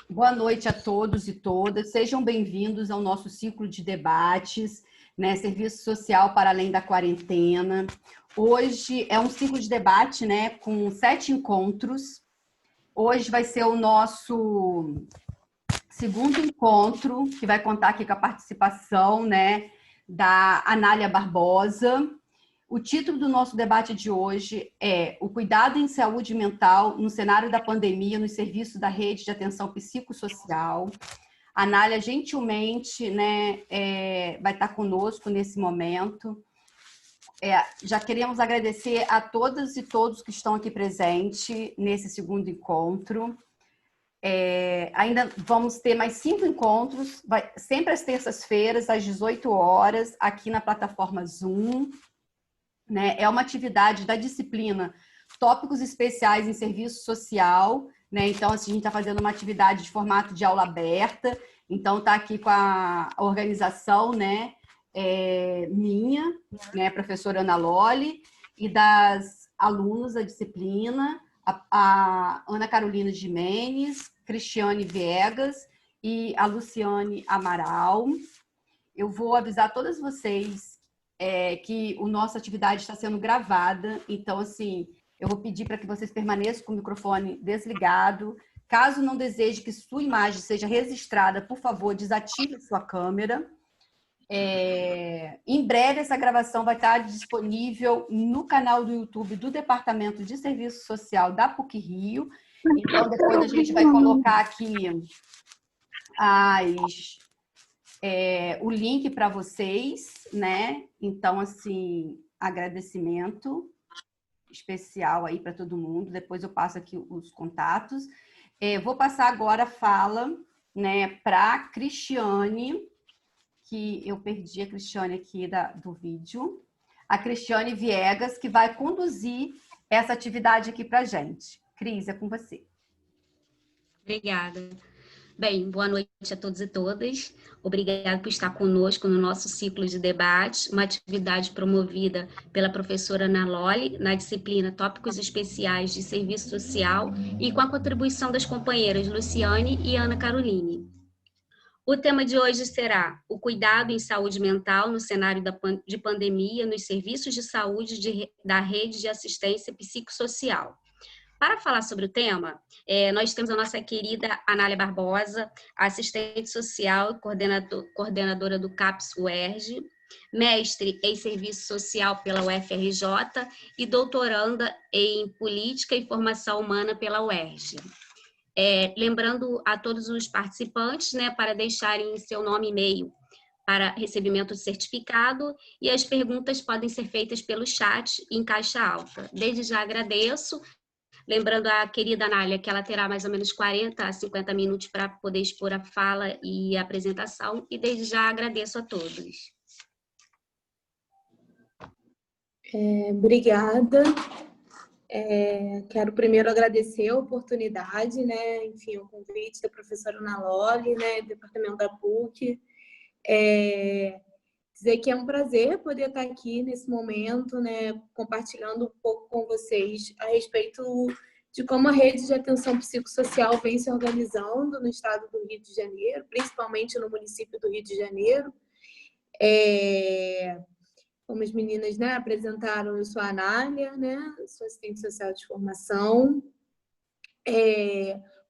Boa noite a todos e todas. Sejam bem-vindos ao nosso ciclo de debates, né? Serviço Social para Além da Quarentena. Hoje é um ciclo de debate, né? Com 7 encontros. Hoje vai ser o nosso segundo encontro, que vai contar aqui com a participação, né? Da Anália Barbosa. O título do nosso debate de hoje é O cuidado em saúde mental no cenário da pandemia nos serviços da rede de atenção psicossocial. A Anália, gentilmente, né, vai estar conosco nesse momento. Já queremos agradecer a todas e todos que estão aqui presentes nesse segundo encontro. Ainda vamos ter mais 5 encontros, sempre às terças-feiras, às 18 horas, aqui na plataforma Zoom. Né? É uma atividade da disciplina Tópicos Especiais em Serviço Social, né? Então, assim, a gente está fazendo uma atividade de formato de aula aberta, então está aqui com a organização, né? Minha, né? Professora Ana Loli, e das alunos da disciplina, a Ana Carolina Gimenez, Cristiane Viegas e a Luciane Amaral. Eu vou avisar todas vocês que a nossa atividade está sendo gravada, então, assim, eu vou pedir para que vocês permaneçam com o microfone desligado. Caso não deseje que sua imagem seja registrada, por favor, desative sua câmera. Em breve, essa gravação vai estar disponível no canal do YouTube do Departamento de Serviço Social da PUC-Rio. Então, depois a gente vai colocar aqui o link para vocês, né? Então, assim, agradecimento especial aí para todo mundo. Depois eu passo aqui os contatos. Vou passar agora a fala, né, para a Cristiane, que eu perdi a Cristiane aqui do vídeo. A Cristiane Viegas, que vai conduzir essa atividade aqui para a gente. Cris, é com você. Obrigada. Bem, boa noite a todos e todas. Obrigada por estar conosco no nosso ciclo de debate, uma atividade promovida pela professora Ana Loli, na disciplina Tópicos Especiais de Serviço Social e com a contribuição das companheiras Luciane e Ana Caroline. O tema de hoje será o cuidado em saúde mental no cenário de pandemia nos serviços de saúde da rede de assistência psicossocial. Para falar sobre o tema, nós temos a nossa querida Anália Barbosa, assistente social e coordenadora do CAPS UERJ, mestre em Serviço Social pela UFRJ e doutoranda em Política e Formação Humana pela UERJ. Lembrando a todos os participantes, né, para deixarem seu nome e e-mail para recebimento de certificado, e as perguntas podem ser feitas pelo chat em caixa alta. Desde já agradeço. Lembrando a querida Anália que ela terá mais ou menos 40 a 50 minutos para poder expor a fala e a apresentação, e desde já agradeço a todos. Obrigada. Quero primeiro agradecer a oportunidade, né? Enfim, o convite da professora Ana Loli, né? Departamento da PUC. Dizer que é um prazer poder estar aqui nesse momento, né, compartilhando um pouco com vocês a respeito de como a rede de atenção psicossocial vem se organizando no estado do Rio de Janeiro, principalmente no município do Rio de Janeiro. Como as meninas, né, apresentaram, eu sou a Anália, né, sou assistente social de formação.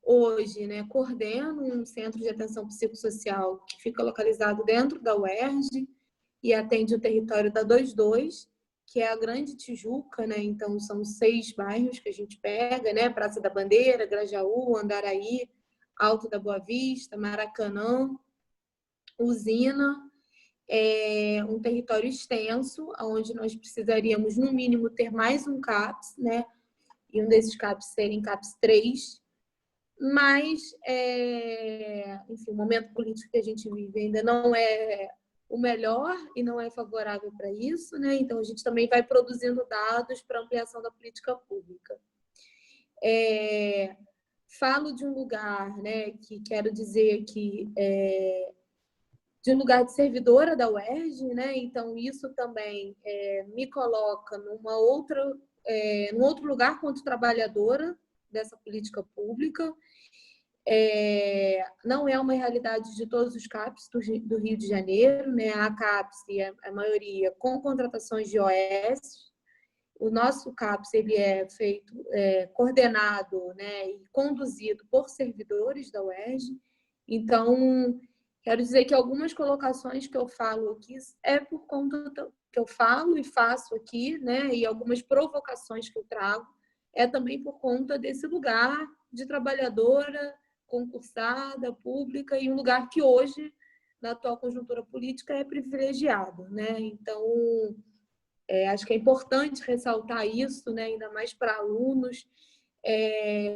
Hoje, né, coordeno um centro de atenção psicossocial que fica localizado dentro da UERJ, e atende o território da 22, que é a Grande Tijuca, né? Então, são 6 bairros que a gente pega, né? Praça da Bandeira, Grajaú, Andaraí, Alto da Boa Vista, Maracanã, Usina. Um território extenso, onde nós precisaríamos, no mínimo, ter mais um CAPS, né? E um desses CAPS serem CAPS 3. Mas, enfim, o momento político que a gente vive ainda não é o melhor e não é favorável para isso, né? Então, a gente também vai produzindo dados para ampliação da política pública. Falo de um lugar, né, que quero dizer que de um lugar de servidora da UERJ, né? Então, isso também me coloca num outro lugar quanto trabalhadora dessa política pública. Não é uma realidade de todos os CAPs do Rio de Janeiro, né? Há CAPs, e a maioria, com contratações de OS. O nosso CAPS ele é feito, coordenado, né, e conduzido por servidores da UERJ. Então, quero dizer que algumas colocações que eu falo aqui é por conta do que eu falo e faço aqui, né, e algumas provocações que eu trago é também por conta desse lugar de trabalhadora, concursada, pública, e um lugar que hoje, na atual conjuntura política, é privilegiado, né? Então, acho que é importante ressaltar isso, né, ainda mais para alunos,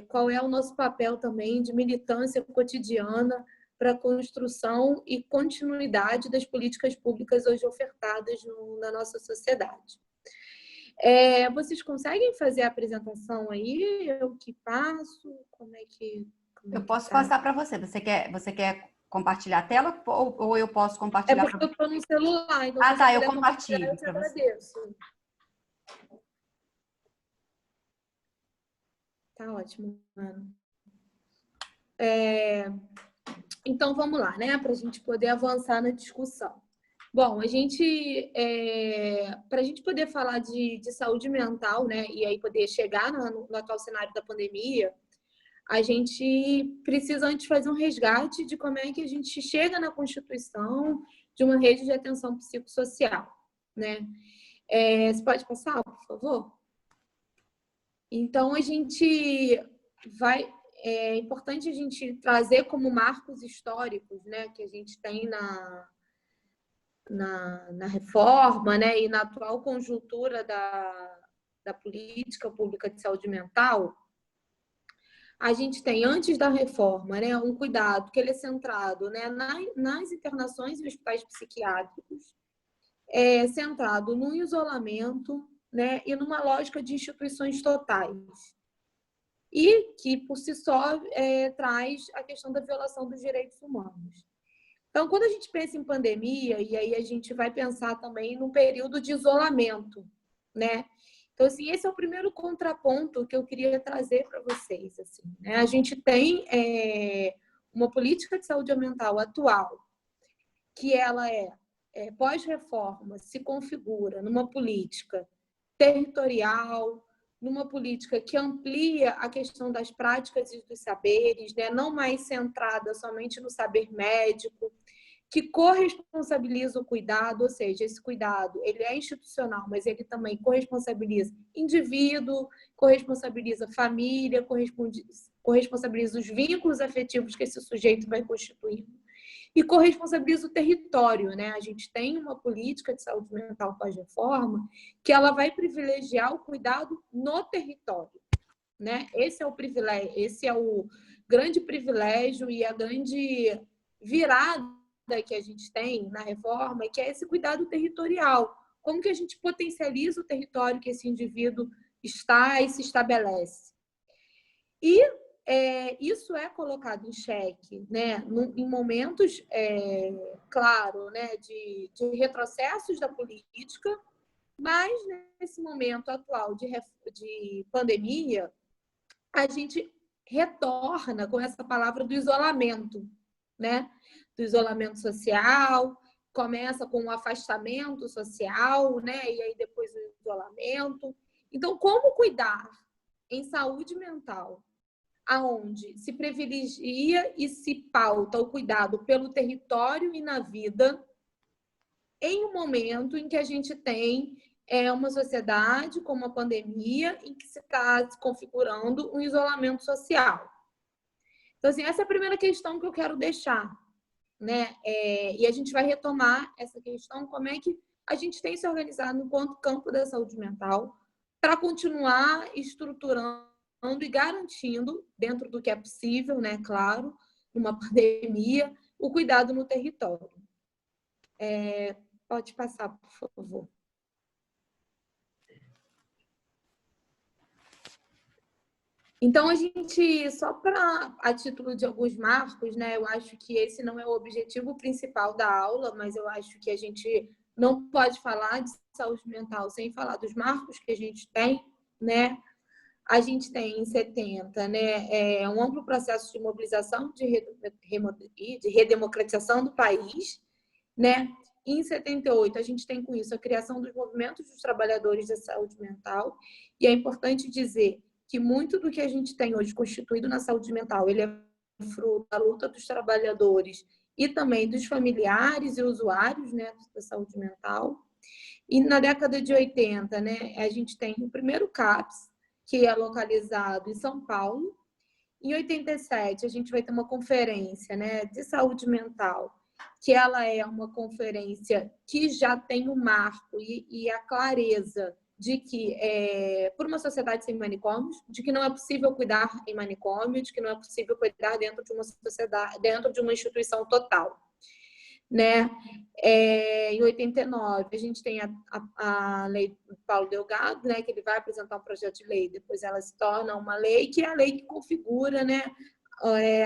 qual é o nosso papel também de militância cotidiana para a construção e continuidade das políticas públicas hoje ofertadas na nossa sociedade. Vocês conseguem fazer a apresentação aí? Eu que passo? Eu posso passar para você. Você quer compartilhar a tela ou eu posso compartilhar? É porque eu estou no celular, então tá, eu compartilho. Eu te agradeço. Tá ótimo, Ana. Então, vamos lá, né? Para a gente poder avançar na discussão. Bom, para a gente poder falar de saúde mental, né? E aí poder chegar no atual cenário da pandemia, a gente precisa antes fazer um resgate de como é que a gente chega na constituição de uma rede de atenção psicossocial, né? Você pode passar, por favor? Então, é importante a gente trazer como marcos históricos, né, que a gente tem na reforma, né, e na atual conjuntura da política pública de saúde mental. A gente tem, antes da reforma, né, um cuidado que ele é centrado, né, nas internações em hospitais psiquiátricos, centrado no isolamento, né, e numa lógica de instituições totais. E que, por si só, traz a questão da violação dos direitos humanos. Então, quando a gente pensa em pandemia, e aí a gente vai pensar também num período de isolamento, né? Então, assim, esse é o primeiro contraponto que eu queria trazer para vocês. Assim, né? A gente tem uma política de saúde mental atual, que ela pós-reforma, se configura numa política territorial, numa política que amplia a questão das práticas e dos saberes, né? Não mais centrada somente no saber médico, que corresponsabiliza o cuidado, ou seja, esse cuidado ele é institucional, mas ele também corresponsabiliza indivíduo, corresponsabiliza família, corresponsabiliza os vínculos afetivos que esse sujeito vai constituindo e corresponsabiliza o território, né? A gente tem uma política de saúde mental pós-reforma que ela vai privilegiar o cuidado no território, né? Esse é o privilégio, esse é o grande privilégio e a grande virada que a gente tem na reforma, que é esse cuidado territorial. Como que a gente potencializa o território que esse indivíduo está e se estabelece? E isso é colocado em xeque, né, em momentos, claro, né, de retrocessos da política, mas nesse momento atual de pandemia, a gente retorna com essa palavra do isolamento, né? Do isolamento social, começa com o afastamento social, né? E aí depois o isolamento. Então, como cuidar em saúde mental, aonde se privilegia e se pauta o cuidado pelo território e na vida, em um momento em que a gente tem uma sociedade com uma pandemia em que se está se configurando um isolamento social. Então, assim, essa é a primeira questão que eu quero deixar, né? E a gente vai retomar essa questão, como é que a gente tem se organizado enquanto campo da saúde mental para continuar estruturando e garantindo, dentro do que é possível, né, claro, numa pandemia, o cuidado no território. Pode passar, por favor. Então, a gente, só a título de alguns marcos, né, eu acho que esse não é o objetivo principal da aula, mas eu acho que a gente não pode falar de saúde mental sem falar dos marcos que a gente tem, né? A gente tem em 70, né, um amplo processo de mobilização de redemocratização do país, né? Em 78, a gente tem com isso a criação dos movimentos dos trabalhadores da saúde mental, e é importante dizer que muito do que a gente tem hoje constituído na saúde mental, ele é fruto da luta dos trabalhadores e também dos familiares e usuários, né, da saúde mental. E na década de 80, né, a gente tem o primeiro CAPS, que é localizado em São Paulo. Em 87, a gente vai ter uma conferência, né, de saúde mental, que ela é uma conferência que já tem o marco e a clareza de que, por uma sociedade sem manicômios, de que não é possível cuidar em manicômio, de que não é possível cuidar dentro de uma sociedade, dentro de uma instituição total, né? Em 89, a gente tem a lei do Paulo Delgado, né, que ele vai apresentar um projeto de lei, depois ela se torna uma lei, que é a lei que configura, né,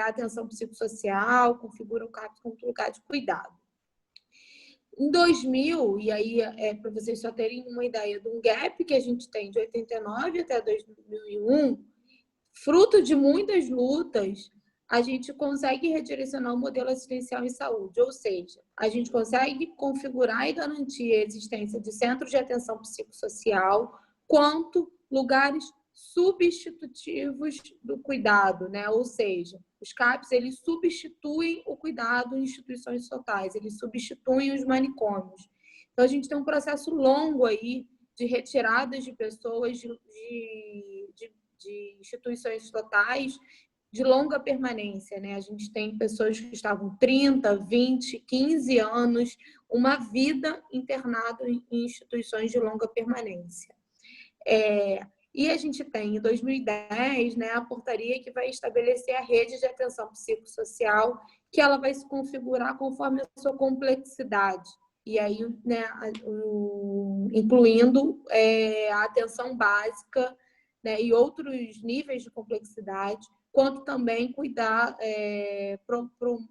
a atenção psicossocial, configura o CAPS como lugar de cuidado. Em 2000, e aí para vocês só terem uma ideia de um gap que a gente tem de 89 até 2001, fruto de muitas lutas, a gente consegue redirecionar o modelo assistencial em saúde, ou seja, a gente consegue configurar e garantir a existência de centros de atenção psicossocial quanto lugares substitutivos do cuidado, né? Ou seja, os CAPs, eles substituem o cuidado em instituições totais, eles substituem os manicômios. Então, a gente tem um processo longo aí de retiradas de pessoas de instituições totais de longa permanência, né? A gente tem pessoas que estavam 30, 20, 15 anos, uma vida internado em instituições de longa permanência. E a gente tem, em 2010, né, a portaria que vai estabelecer a rede de atenção psicossocial, que ela vai se configurar conforme a sua complexidade. E aí, né, incluindo a atenção básica, né, e outros níveis de complexidade, quanto também cuidar,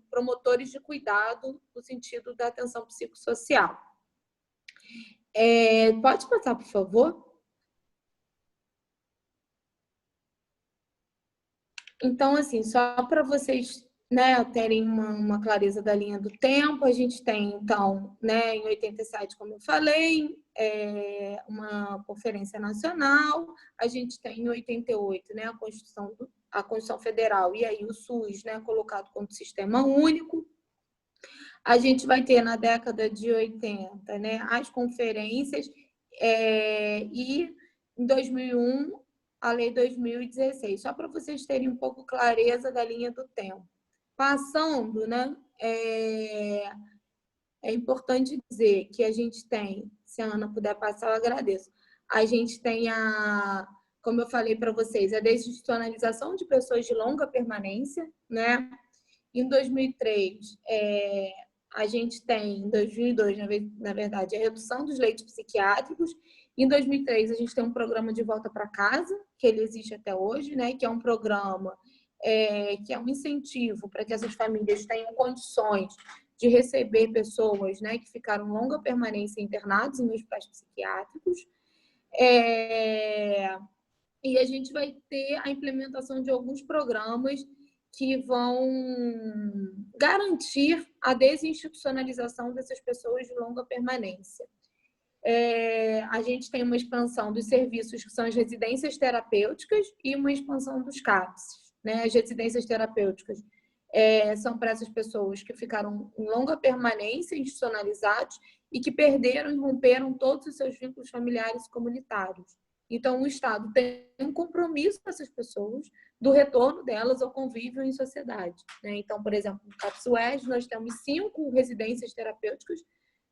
promotores de cuidado no sentido da atenção psicossocial. Pode passar, por favor? Então, assim, só para vocês, né, terem uma clareza da linha do tempo, a gente tem, então, né, em 87, como eu falei, uma conferência nacional, a gente tem em 88, né, a Constituição Federal e aí o SUS, né, colocado como sistema único. A gente vai ter na década de 80, né, as conferências e em 2001 a Lei 2016, só para vocês terem um pouco clareza da linha do tempo. Passando, né, é importante dizer que a gente tem, se a Ana puder passar, eu agradeço. A gente tem como eu falei para vocês, a desinstitucionalização de pessoas de longa permanência, né? Em 2003, a gente tem, em 2002, na verdade, a redução dos leitos psiquiátricos. Em 2003, a gente tem um programa de volta para casa, que ele existe até hoje, né? Que é um programa que é um incentivo para que essas famílias tenham condições de receber pessoas, né, que ficaram longa permanência internadas em hospitais psiquiátricos. E a gente vai ter a implementação de alguns programas que vão garantir a desinstitucionalização dessas pessoas de longa permanência. A gente tem uma expansão dos serviços que são as residências terapêuticas e uma expansão dos CAPs, né? As residências terapêuticas são para essas pessoas que ficaram em longa permanência institucionalizados e que perderam e romperam todos os seus vínculos familiares e comunitários. Então, o Estado tem um compromisso com essas pessoas do retorno delas ao convívio em sociedade, né? Então, por exemplo, no CAPS UERJ, nós temos 5 residências terapêuticas,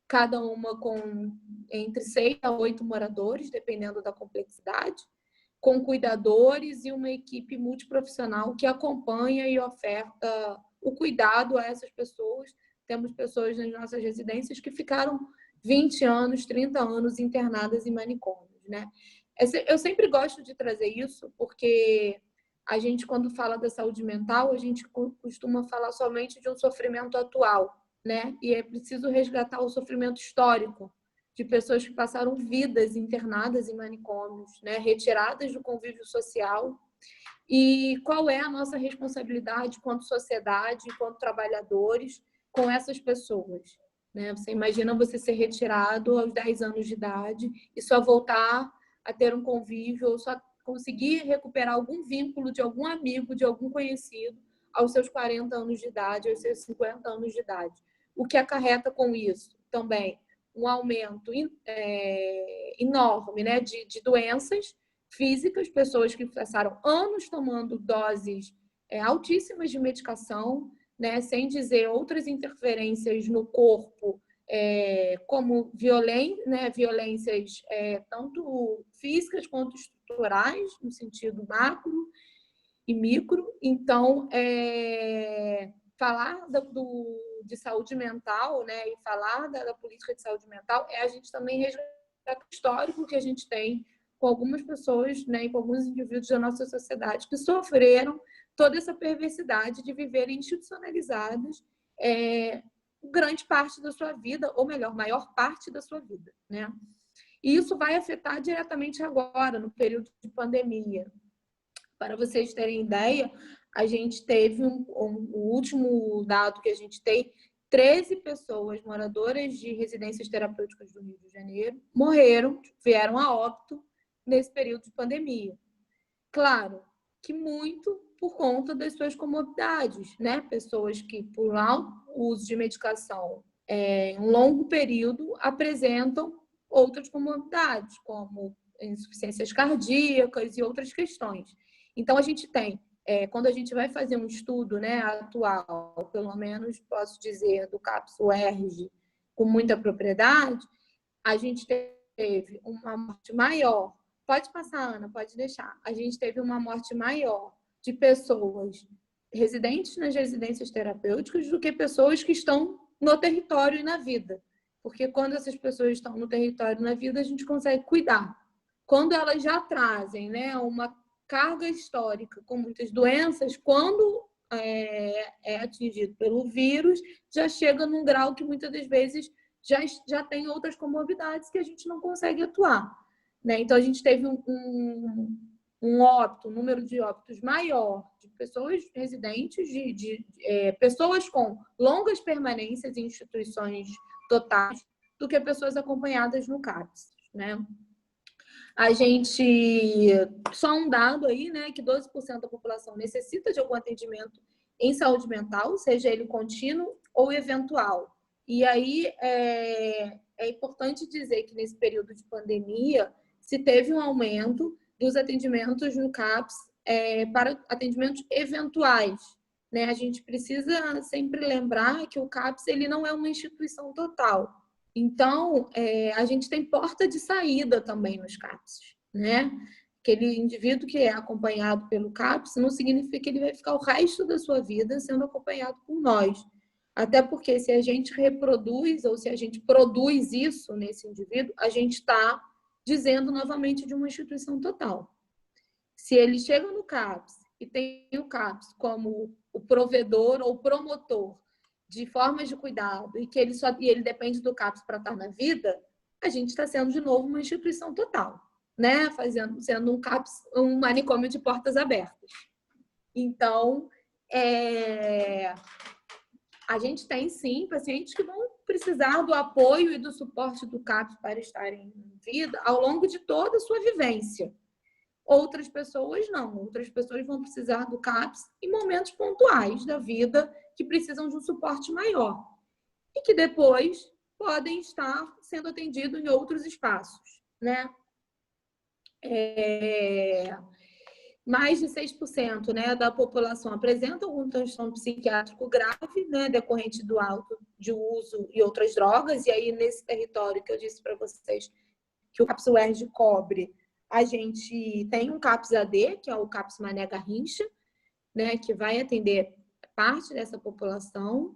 cada uma com entre 6 a 8 moradores, dependendo da complexidade, com cuidadores e uma equipe multiprofissional que acompanha e oferta o cuidado a essas pessoas. Temos pessoas nas nossas residências que ficaram 20 anos, 30 anos internadas em manicômios, né? Eu sempre gosto de trazer isso, porque a gente, quando fala da saúde mental, a gente costuma falar somente de um sofrimento atual, né? E é preciso resgatar o sofrimento histórico, de pessoas que passaram vidas internadas em manicômios, né, retiradas do convívio social. E qual é a nossa responsabilidade quanto sociedade, quanto trabalhadores, com essas pessoas? Né? Você imagina você ser retirado aos 10 anos de idade e só voltar a ter um convívio, ou só conseguir recuperar algum vínculo de algum amigo, de algum conhecido, aos seus 40 anos de idade, aos seus 50 anos de idade. O que acarreta com isso também um aumento enorme, né, de doenças físicas, pessoas que passaram anos tomando doses altíssimas de medicação, né, sem dizer outras interferências no corpo, como violências tanto físicas quanto estruturais, no sentido macro e micro. Então, falar de saúde mental, né, e falar da política de saúde mental a gente também resgatar o histórico que a gente tem com algumas pessoas, né, e com alguns indivíduos da nossa sociedade que sofreram toda essa perversidade de viverem institucionalizadas grande parte da sua vida, ou melhor, maior parte da sua vida, né? E isso vai afetar diretamente agora, no período de pandemia. Para vocês terem ideia, a gente teve o último dado que a gente tem, 13 pessoas moradoras de residências terapêuticas do Rio de Janeiro morreram, vieram a óbito nesse período de pandemia. Claro que muito por conta das suas comorbidades, né? Pessoas que, por alto uso de medicação em um longo período, apresentam outras comorbidades, como insuficiências cardíacas e outras questões. Então, a gente tem, quando a gente vai fazer um estudo, né, atual, pelo menos posso dizer, do CAPS-UERJ, com muita propriedade, a gente teve uma morte maior. Pode passar, Ana, pode deixar. A gente teve uma morte maior de pessoas residentes nas residências terapêuticas do que pessoas que estão no território e na vida. Porque quando essas pessoas estão no território e na vida, a gente consegue cuidar. Quando elas já trazem, né, uma carga histórica com muitas doenças, quando é atingido pelo vírus, já chega num grau que muitas das vezes já tem outras comorbidades que a gente não consegue atuar, né? Então, a gente teve um número de óbitos maior de pessoas residentes, pessoas com longas permanências em instituições totais, do que pessoas acompanhadas no CAPS, né? A gente, só um dado aí, né, que 12% da população necessita de algum atendimento em saúde mental, seja ele contínuo ou eventual. E aí é importante dizer que nesse período de pandemia se teve um aumento dos atendimentos no CAPS para atendimentos eventuais, né? A gente precisa sempre lembrar que o CAPS ele não é uma instituição total. Então, a gente tem porta de saída também nos CAPS, né? Aquele indivíduo que é acompanhado pelo CAPS não significa que ele vai ficar o resto da sua vida sendo acompanhado por nós. Até porque se a gente reproduz ou se a gente produz isso nesse indivíduo, a gente está dizendo novamente de uma instituição total. Se ele chega no CAPS e tem o CAPS como o provedor ou promotor de formas de cuidado e que ele depende do CAPS para estar na vida, a gente está sendo de novo uma instituição total, né? Sendo um CAPS, um manicômio de portas abertas. Então, a gente tem sim pacientes que vão precisar do apoio e do suporte do CAPS para estarem em vida ao longo de toda a sua vivência. Outras pessoas não. Outras pessoas vão precisar do CAPS em momentos pontuais da vida que precisam de um suporte maior e que depois podem estar sendo atendidos em outros espaços, né? Mais de 6%, né, da população apresenta algum transtorno psiquiátrico grave, né, decorrente do alto de uso e outras drogas. E aí, nesse território que eu disse para vocês que o CAPS-UERJ cobre, a gente tem um CAPS-AD, que é o CAPS Mané Garrincha, né, que vai atender parte dessa população.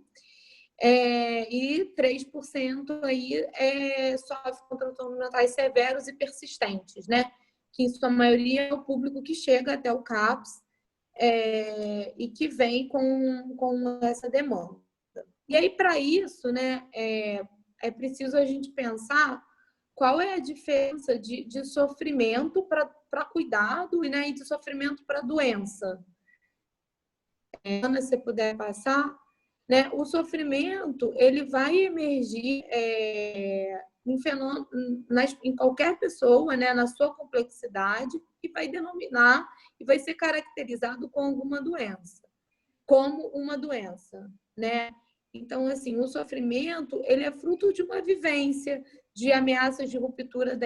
E 3% aí sofre com transtornos mentais severos e persistentes, né? Que em sua maioria é o público que chega até o CAPS e que vem com essa demanda. E aí, para isso, né, é preciso a gente pensar qual é a diferença de sofrimento para cuidado, né, e de sofrimento para doença. Ana, se puder passar, né, o sofrimento ele vai emergir em qualquer pessoa, né, na sua complexidade, e vai denominar e vai ser caracterizado com alguma doença, como uma doença, né? Então, assim, o sofrimento ele é fruto de uma vivência, de ameaças de ruptura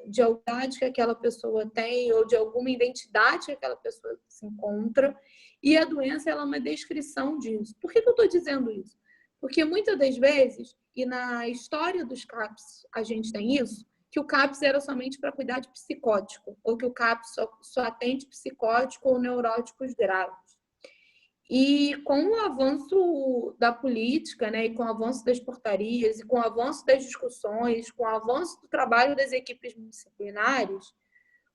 de autoridade que aquela pessoa tem ou de alguma identidade que aquela pessoa se encontra. E a doença ela é uma descrição disso. Por que eu estou dizendo isso? Porque muitas das vezes, e na história dos CAPs a gente tem isso, que o CAPS era somente para cuidar de psicótico, ou que o CAPS só atende psicótico ou neuróticos graves. E com o avanço da política, né, e com o avanço das portarias, e com o avanço das discussões, com o avanço do trabalho das equipes disciplinares,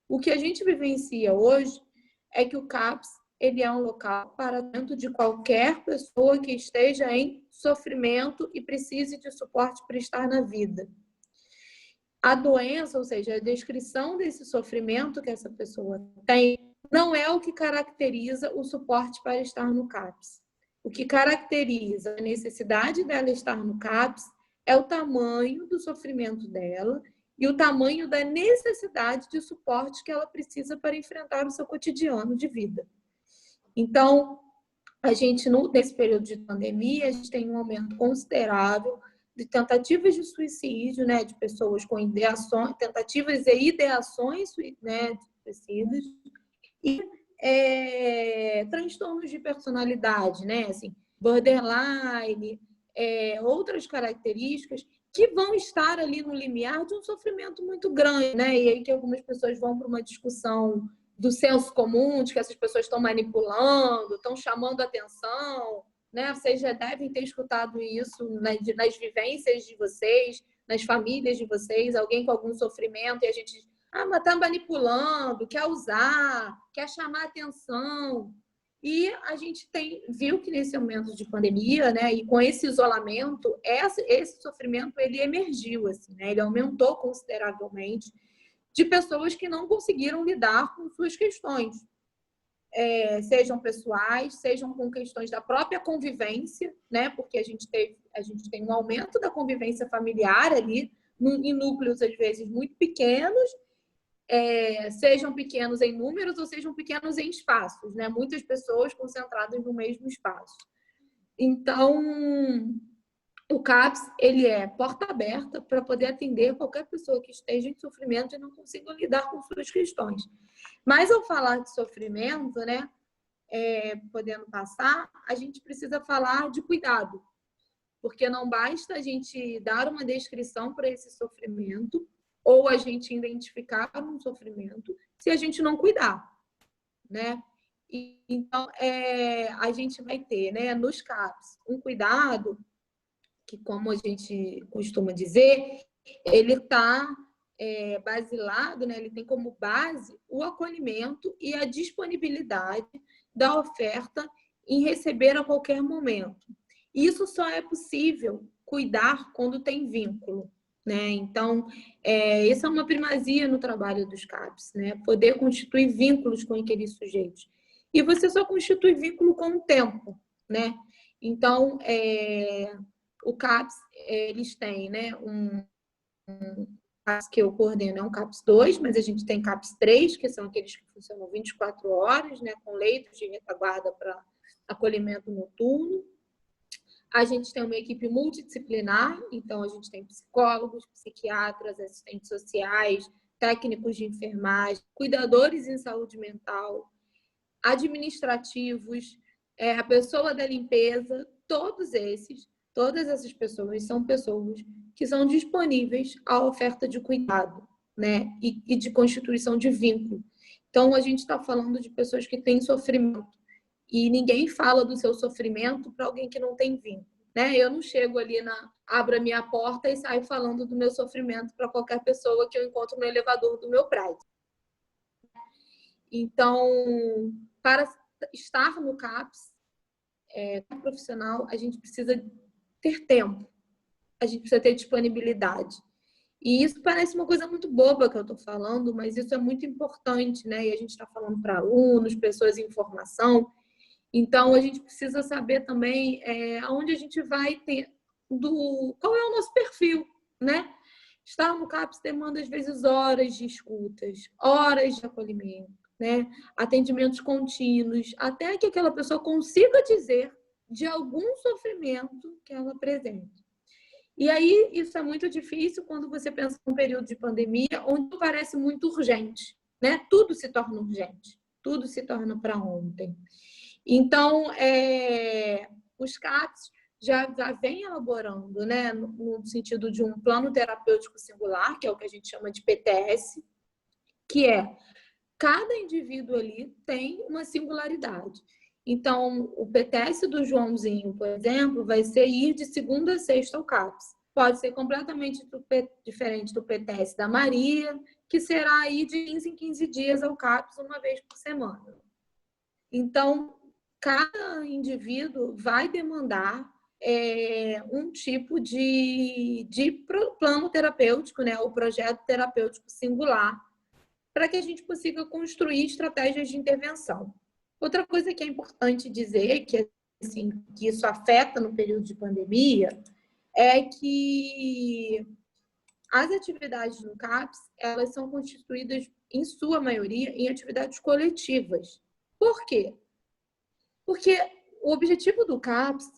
o que a gente vivencia hoje é que o CAPS ele é um local para dentro de qualquer pessoa que esteja em sofrimento e precise de suporte para estar na vida. A doença, ou seja, a descrição desse sofrimento que essa pessoa tem, não é o que caracteriza o suporte para estar no CAPS. O que caracteriza a necessidade dela estar no CAPS é o tamanho do sofrimento dela e o tamanho da necessidade de suporte que ela precisa para enfrentar o seu cotidiano de vida. Então, a gente, nesse período de pandemia, a gente tem um aumento considerável de tentativas de suicídio, né, de pessoas com ideações, tentativas e ideações, né, de suicídios, e transtornos de personalidade, né, assim, borderline, outras características que vão estar ali no limiar de um sofrimento muito grande, né, e aí que algumas pessoas vão para uma discussão do senso comum, de que essas pessoas estão manipulando, estão chamando atenção, né? Vocês já devem ter escutado isso nas vivências de vocês, nas famílias de vocês, alguém com algum sofrimento, e a gente mas está manipulando, quer usar, quer chamar atenção. E a gente viu que nesse momento de pandemia, né, e com esse isolamento, esse sofrimento ele emergiu, assim, né? Ele aumentou consideravelmente de pessoas que não conseguiram lidar com suas questões, sejam pessoais, sejam com questões da própria convivência, né? Porque a gente tem um aumento da convivência familiar ali, em núcleos, às vezes, muito pequenos, sejam pequenos em números ou sejam pequenos em espaços, né? Muitas pessoas concentradas no mesmo espaço. Então, o CAPS ele é porta aberta para poder atender qualquer pessoa que esteja em sofrimento e não consiga lidar com suas questões. Mas ao falar de sofrimento, né, podendo passar, a gente precisa falar de cuidado, porque não basta a gente dar uma descrição para esse sofrimento ou a gente identificar um sofrimento se a gente não cuidar, né? Então, a gente vai ter, né, nos CAPS, um cuidado que, como a gente costuma dizer, ele está basilado, né? Ele tem como base o acolhimento e a disponibilidade da oferta em receber a qualquer momento. Isso só é possível cuidar quando tem vínculo, né? Então, essa é uma primazia no trabalho dos CAPs, né? Poder constituir vínculos com aqueles sujeitos. E você só constitui vínculo com o tempo, né? Então, o CAPS, eles têm, né, um CAPS que eu coordeno é um CAPS 2, mas a gente tem CAPS 3, que são aqueles que funcionam 24 horas, né, com leitos de retaguarda para acolhimento noturno. A gente tem uma equipe multidisciplinar, então a gente tem psicólogos, psiquiatras, assistentes sociais, técnicos de enfermagem, cuidadores em saúde mental, administrativos, a pessoa da limpeza, todas essas pessoas são pessoas que são disponíveis à oferta de cuidado, né? E de constituição de vínculo. Então, a gente está falando de pessoas que têm sofrimento. E ninguém fala do seu sofrimento para alguém que não tem vínculo, né? Eu não chego ali, abro a minha porta e saio falando do meu sofrimento para qualquer pessoa que eu encontro no elevador do meu prédio. Então, para estar no CAPS, como profissional, a gente precisa ter tempo, a gente precisa ter disponibilidade. E isso parece uma coisa muito boba que eu estou falando, mas isso é muito importante, né? E a gente está falando para alunos, pessoas em formação. Então, a gente precisa saber também aonde a gente vai ter, qual é o nosso perfil, né? Estar no CAPS demanda, às vezes, horas de escutas, horas de acolhimento, né? Atendimentos contínuos, até que aquela pessoa consiga dizer de algum sofrimento que ela apresenta. E aí, isso é muito difícil quando você pensa num período de pandemia, onde parece muito urgente, né? Tudo se torna urgente, tudo se torna para ontem. Então, os CAPs já vem elaborando, né, no sentido de um plano terapêutico singular, que é o que a gente chama de PTS, que cada indivíduo ali tem uma singularidade. Então, o PTS do Joãozinho, por exemplo, vai ser ir de segunda a sexta ao CAPS. Pode ser completamente diferente do PTS da Maria, que será ir de 15 em 15 dias ao CAPS, uma vez por semana. Então, cada indivíduo vai demandar um tipo de plano terapêutico, né, o projeto terapêutico singular, para que a gente consiga construir estratégias de intervenção. Outra coisa que é importante dizer, que isso afeta no período de pandemia, é que as atividades no CAPS, elas são constituídas, em sua maioria, em atividades coletivas. Por quê? Porque o objetivo do CAPS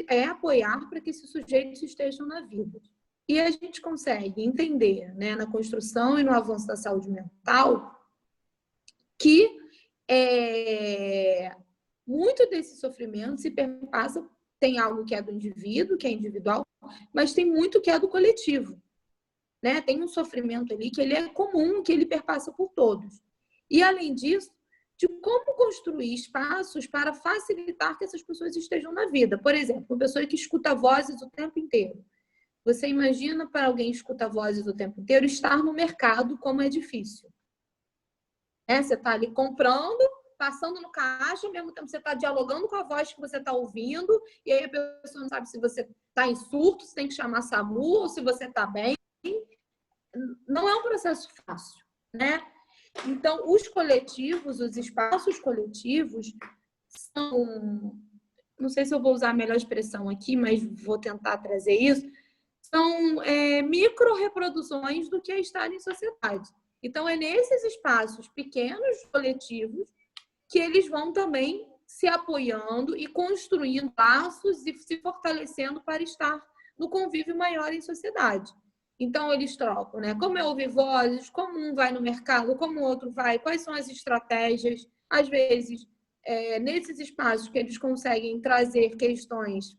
é apoiar para que esses sujeitos estejam na vida. E a gente consegue entender, né, na construção e no avanço da saúde mental, que muito desse sofrimento se perpassa, tem algo que é do indivíduo, que é individual, mas tem muito que é do coletivo. Né? Tem um sofrimento ali que ele é comum, que ele perpassa por todos. E, além disso, de como construir espaços para facilitar que essas pessoas estejam na vida. Por exemplo, uma pessoa que escuta vozes o tempo inteiro. Você imagina para alguém que escuta vozes o tempo inteiro estar no mercado como é difícil. Você está ali comprando, passando no caixa, ao mesmo tempo você está dialogando com a voz que você está ouvindo, e aí a pessoa não sabe se você está em surto, se tem que chamar SAMU, ou se você está bem. Não é um processo fácil, né? Então, os coletivos, os espaços coletivos são, não sei se eu vou usar a melhor expressão aqui, mas vou tentar trazer isso, são micro-reproduções do que é estar em sociedade. Então, é nesses espaços pequenos, coletivos, que eles vão também se apoiando e construindo laços e se fortalecendo para estar no convívio maior em sociedade. Então, eles trocam, né? Como é ouvir vozes, como um vai no mercado, como o outro vai, quais são as estratégias. Às vezes, nesses espaços que eles conseguem trazer questões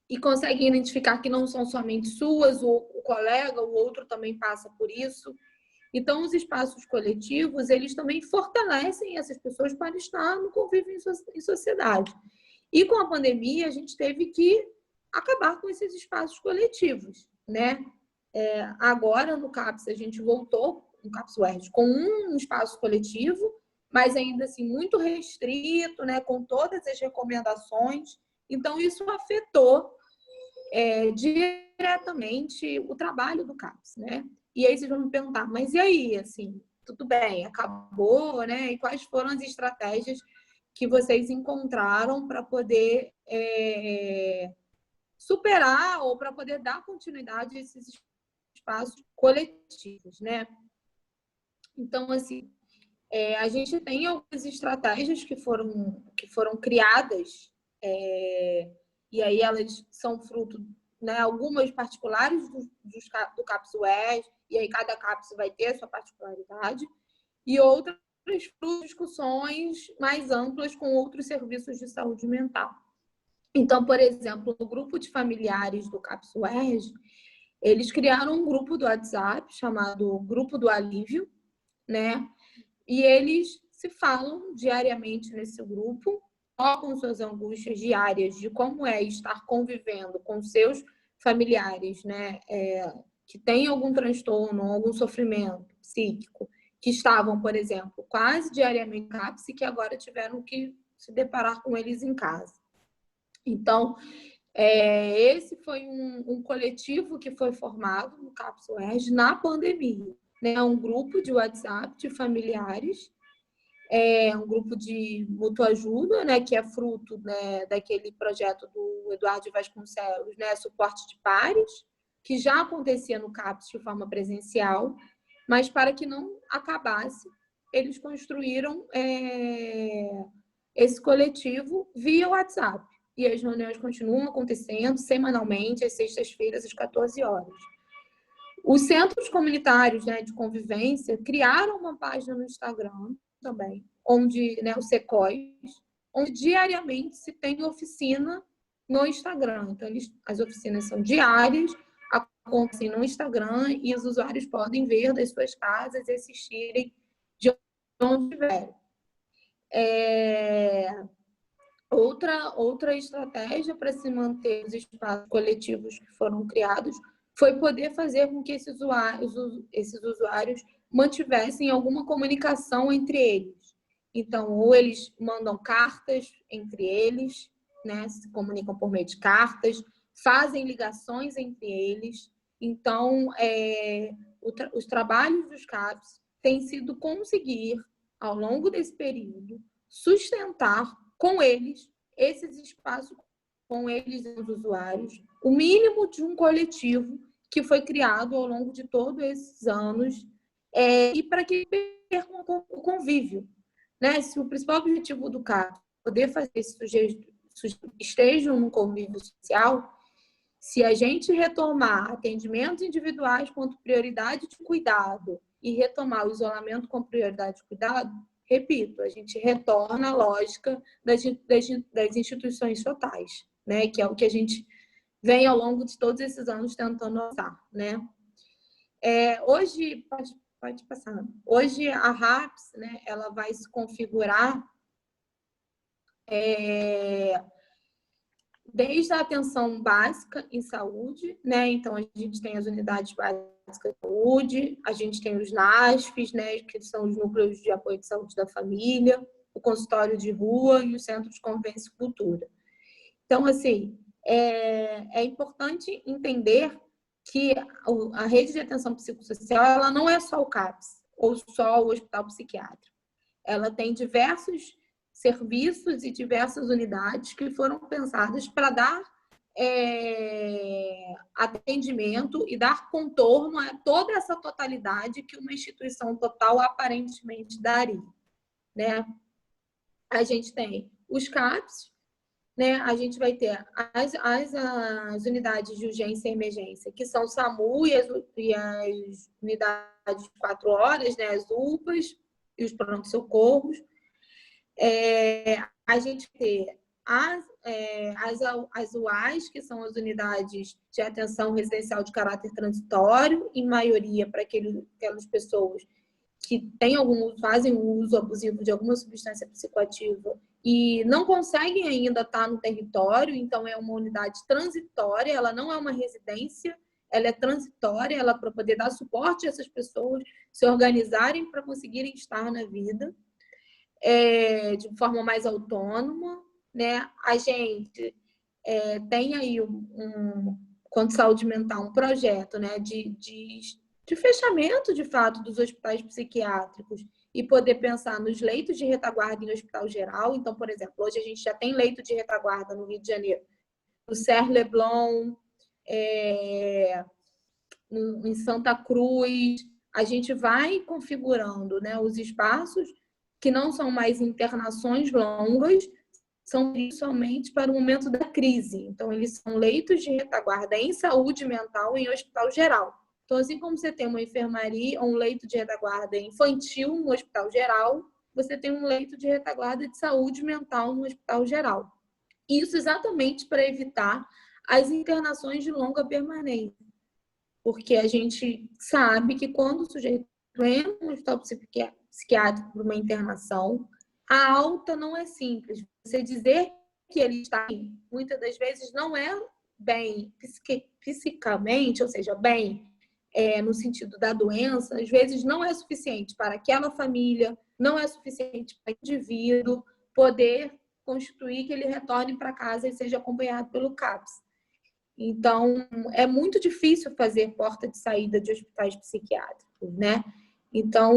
e conseguem identificar que não são somente suas, o colega, o outro também passa por isso. Então, os espaços coletivos, eles também fortalecem essas pessoas para estar no convívio em sociedade. E com a pandemia, a gente teve que acabar com esses espaços coletivos, né? Agora, no CAPS, a gente voltou, no CAPS UERJ, com um espaço coletivo, mas ainda assim muito restrito, né, com todas as recomendações. Então, isso afetou diretamente o trabalho do CAPS, né? E aí vocês vão me perguntar, mas e aí, assim, tudo bem, acabou, né? E quais foram as estratégias que vocês encontraram para poder superar ou para poder dar continuidade a esses espaços coletivos, né? Então, assim, a gente tem algumas estratégias que foram criadas, e aí elas são fruto, né, algumas particulares do CAPS UERJ, e aí cada CAPS vai ter a sua particularidade, e outras fruto de discussões mais amplas com outros serviços de saúde mental. Então, por exemplo, no grupo de familiares do CAPS UERJ, eles criaram um grupo do WhatsApp chamado Grupo do Alívio, né? E eles se falam diariamente nesse grupo, trocam suas angústias diárias de como é estar convivendo com seus familiares, né? Que têm algum transtorno, algum sofrimento psíquico, que estavam, por exemplo, quase diariamente em CAPS e que agora tiveram que se deparar com eles em casa. Então, Esse foi um coletivo que foi formado no CAPS UERJ na pandemia, né? Um grupo de WhatsApp de familiares, um grupo de mútua ajuda, né? Que é fruto, né, daquele projeto do Eduardo Vasconcelos, né? Suporte de pares, que já acontecia no CAPS de forma presencial, mas para que não acabasse, eles construíram esse coletivo via WhatsApp. E as reuniões continuam acontecendo semanalmente, às sextas-feiras, às 14 horas. Os centros comunitários, né, de convivência criaram uma página no Instagram também, onde, né, o SECOIS, onde diariamente se tem oficina no Instagram. Então, as oficinas são diárias, acontecem no Instagram e os usuários podem ver das suas casas e assistirem de onde estiverem. Outra estratégia para se manter os espaços coletivos que foram criados foi poder fazer com que esses usuários mantivessem alguma comunicação entre eles. Então, ou eles mandam cartas entre eles, né, se comunicam por meio de cartas, fazem ligações entre eles. Então, os trabalhos dos CAPS têm sido conseguir, ao longo desse período, sustentar com eles esses espaços, com eles os usuários, o mínimo de um coletivo que foi criado ao longo de todos esses anos, e para que percam o convívio, né? Se o principal objetivo do CAPS é poder fazer esses sujeitos estejam no convívio social, se a gente retomar atendimentos individuais quanto prioridade de cuidado e retomar o isolamento com prioridade de cuidado, repito, a gente retorna à lógica das instituições totais, né? Que é o que a gente vem ao longo de todos esses anos tentando alcançar, né? Hoje, pode passar. Hoje a RAPS, né, ela vai se configurar desde a atenção básica em saúde, né? Então, a gente tem as unidades básicas de saúde, a gente tem os NASFs, né? Que são os núcleos de apoio de saúde da família, o consultório de rua e o centro de convivência e cultura. Então, assim, é importante entender que a rede de atenção psicossocial, ela não é só o CAPS ou só o hospital psiquiátrico. Ela tem diversos serviços e diversas unidades que foram pensadas para dar atendimento e dar contorno a toda essa totalidade que uma instituição total aparentemente daria, né? A gente tem os CAPs, né? A gente vai ter as unidades de urgência e emergência, que são o SAMU e as unidades de 4 horas, né? As UPAs e os pronto-socorros. A gente tem as UAS, que são as unidades de atenção residencial de caráter transitório, em maioria para aquelas pessoas que fazem o uso abusivo de alguma substância psicoativa e não conseguem ainda estar no território, então é uma unidade transitória, ela não é uma residência, ela é transitória, ela para poder dar suporte a essas pessoas se organizarem para conseguirem estar na vida de forma mais autônoma, né? A gente tem aí quanto saúde mental, um projeto, né, de fechamento, de fato, dos hospitais psiquiátricos e poder pensar nos leitos de retaguarda em hospital geral. Então, por exemplo, hoje a gente já tem leito de retaguarda no Rio de Janeiro, no Serre Leblon, em Santa Cruz. A gente vai configurando, né, os espaços que não são mais internações longas, são somente para o momento da crise. Então, eles são leitos de retaguarda em saúde mental em hospital geral. Então, assim como você tem uma enfermaria ou um leito de retaguarda infantil no hospital geral, você tem um leito de retaguarda de saúde mental no hospital geral. Isso exatamente para evitar as internações de longa permanência. Porque a gente sabe que quando o sujeito entra no hospital psiquiátrico por uma internação, a alta não é simples. Você dizer que ele está bem, muitas das vezes não é bem psicamente, ou seja, bem no sentido da doença, às vezes não é suficiente para aquela família, não é suficiente para o indivíduo poder constituir que ele retorne para casa e seja acompanhado pelo CAPS. Então, é muito difícil fazer porta de saída de hospitais psiquiátricos, né? Então,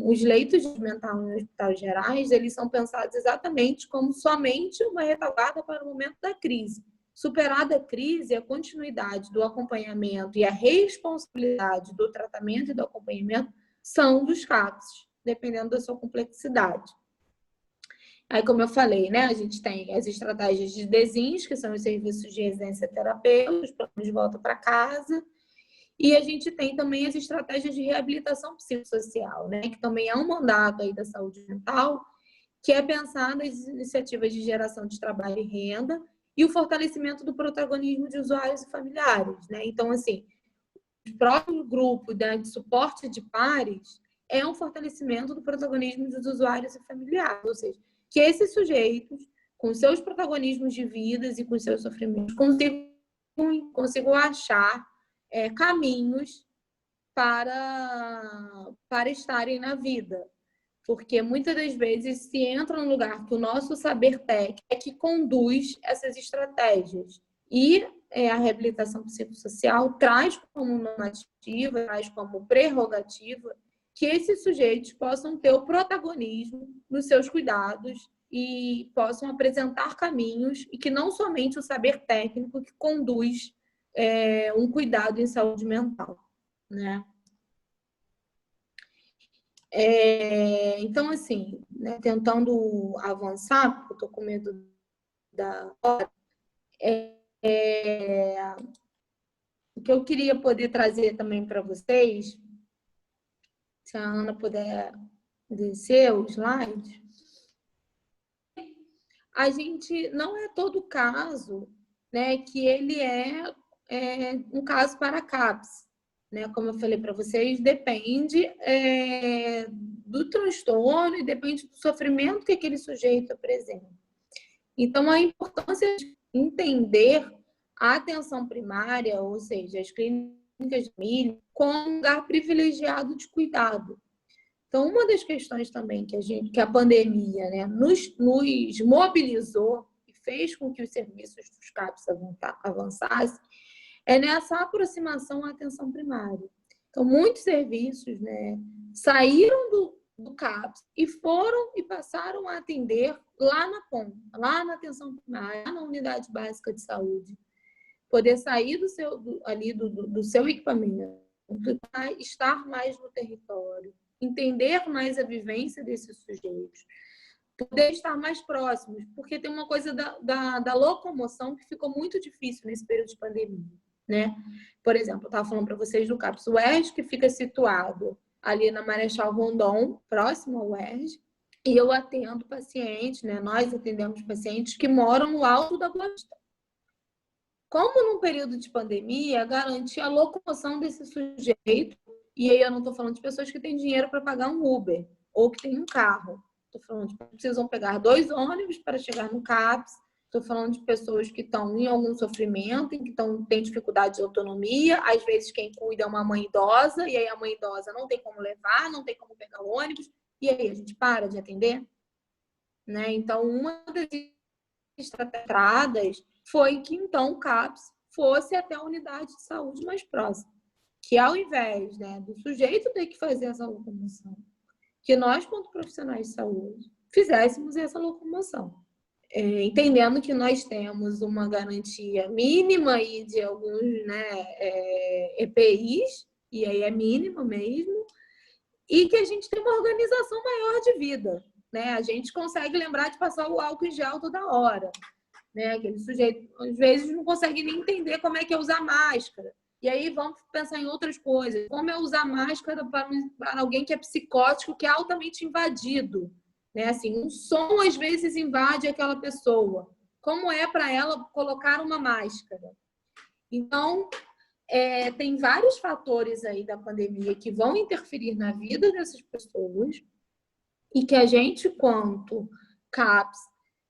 os leitos de mental em hospitais gerais, eles são pensados exatamente como somente uma retaguarda para o momento da crise. Superada a crise, a continuidade do acompanhamento e a responsabilidade do tratamento e do acompanhamento são dos CAPS, dependendo da sua complexidade. Aí, como eu falei, né, a gente tem as estratégias de DESINS, que são os serviços de residência terapêutica, os planos de volta para casa, e a gente tem também as estratégias de reabilitação psicossocial, né, que também é um mandato aí da saúde mental, que é pensar nas iniciativas de geração de trabalho e renda e o fortalecimento do protagonismo de usuários e familiares, né? Então, assim, o próprio grupo, né, de suporte de pares é um fortalecimento do protagonismo dos usuários e familiares, ou seja, que esses sujeitos, com seus protagonismos de vidas e com seus sofrimentos, consigam achar caminhos para estarem na vida. Porque muitas das vezes se entra num lugar que o nosso saber técnico é que conduz essas estratégias. E a reabilitação psicossocial traz como normativa, traz como prerrogativa que esses sujeitos possam ter o protagonismo nos seus cuidados e possam apresentar caminhos e que não somente o saber técnico que conduz um cuidado em saúde mental, né? Então, assim, né, tentando avançar, porque eu estou com medo da hora, o que eu queria poder trazer também para vocês, se a Ana puder descer o slide, a gente não é todo caso, né, que ele é um caso para CAPS. Né? Como eu falei para vocês, depende do transtorno e depende do sofrimento que aquele sujeito apresenta. Então, a importância de entender a atenção primária, ou seja, as clínicas de família, como um lugar privilegiado de cuidado. Então, uma das questões também que a pandemia, né, nos mobilizou e fez com que os serviços dos CAPS avançassem, é nessa aproximação à atenção primária. Então, muitos serviços, né, saíram do CAPS e foram e passaram a atender lá na ponta, lá na atenção primária, lá na unidade básica de saúde. Poder sair do seu equipamento, estar mais no território, entender mais a vivência desses sujeitos, poder estar mais próximos, porque tem uma coisa da locomoção que ficou muito difícil nesse período de pandemia. Né? Por exemplo, eu estava falando para vocês do CAPS UERJ, que fica situado ali na Marechal Rondon, próximo ao UERJ, e eu atendo pacientes, né? Nós atendemos pacientes que moram no alto da Boa Vista. Como num período de pandemia, garantir a locomoção desse sujeito, e aí eu não estou falando de pessoas que têm dinheiro para pagar um Uber, ou que têm um carro. Estou falando de pessoas que precisam pegar 2 ônibus para chegar no CAPS. Estou falando de pessoas que estão em algum sofrimento, que têm dificuldade de autonomia. Às vezes, quem cuida é uma mãe idosa, e aí a mãe idosa não tem como levar, não tem como pegar o ônibus. E aí, a gente para de atender? Né? Então, uma das estratégias foi que, então, o CAPS fosse até a unidade de saúde mais próxima. Que, ao invés, né, do sujeito ter que fazer essa locomoção, que nós, quanto profissionais de saúde, fizéssemos essa locomoção. Entendendo que nós temos uma garantia mínima aí de alguns, né, EPIs, e aí é mínima mesmo, e que a gente tem uma organização maior de vida. Né? A gente consegue lembrar de passar o álcool em gel toda hora. Né? Aquele sujeito, às vezes, não consegue nem entender como é que é usar máscara. E aí vamos pensar em outras coisas. Como é usar máscara para alguém que é psicótico, que é altamente invadido. Né? Assim, um som às vezes invade aquela pessoa. Como é para ela colocar uma máscara? Então, tem vários fatores aí da pandemia que vão interferir na vida dessas pessoas e que a gente, quanto CAPS,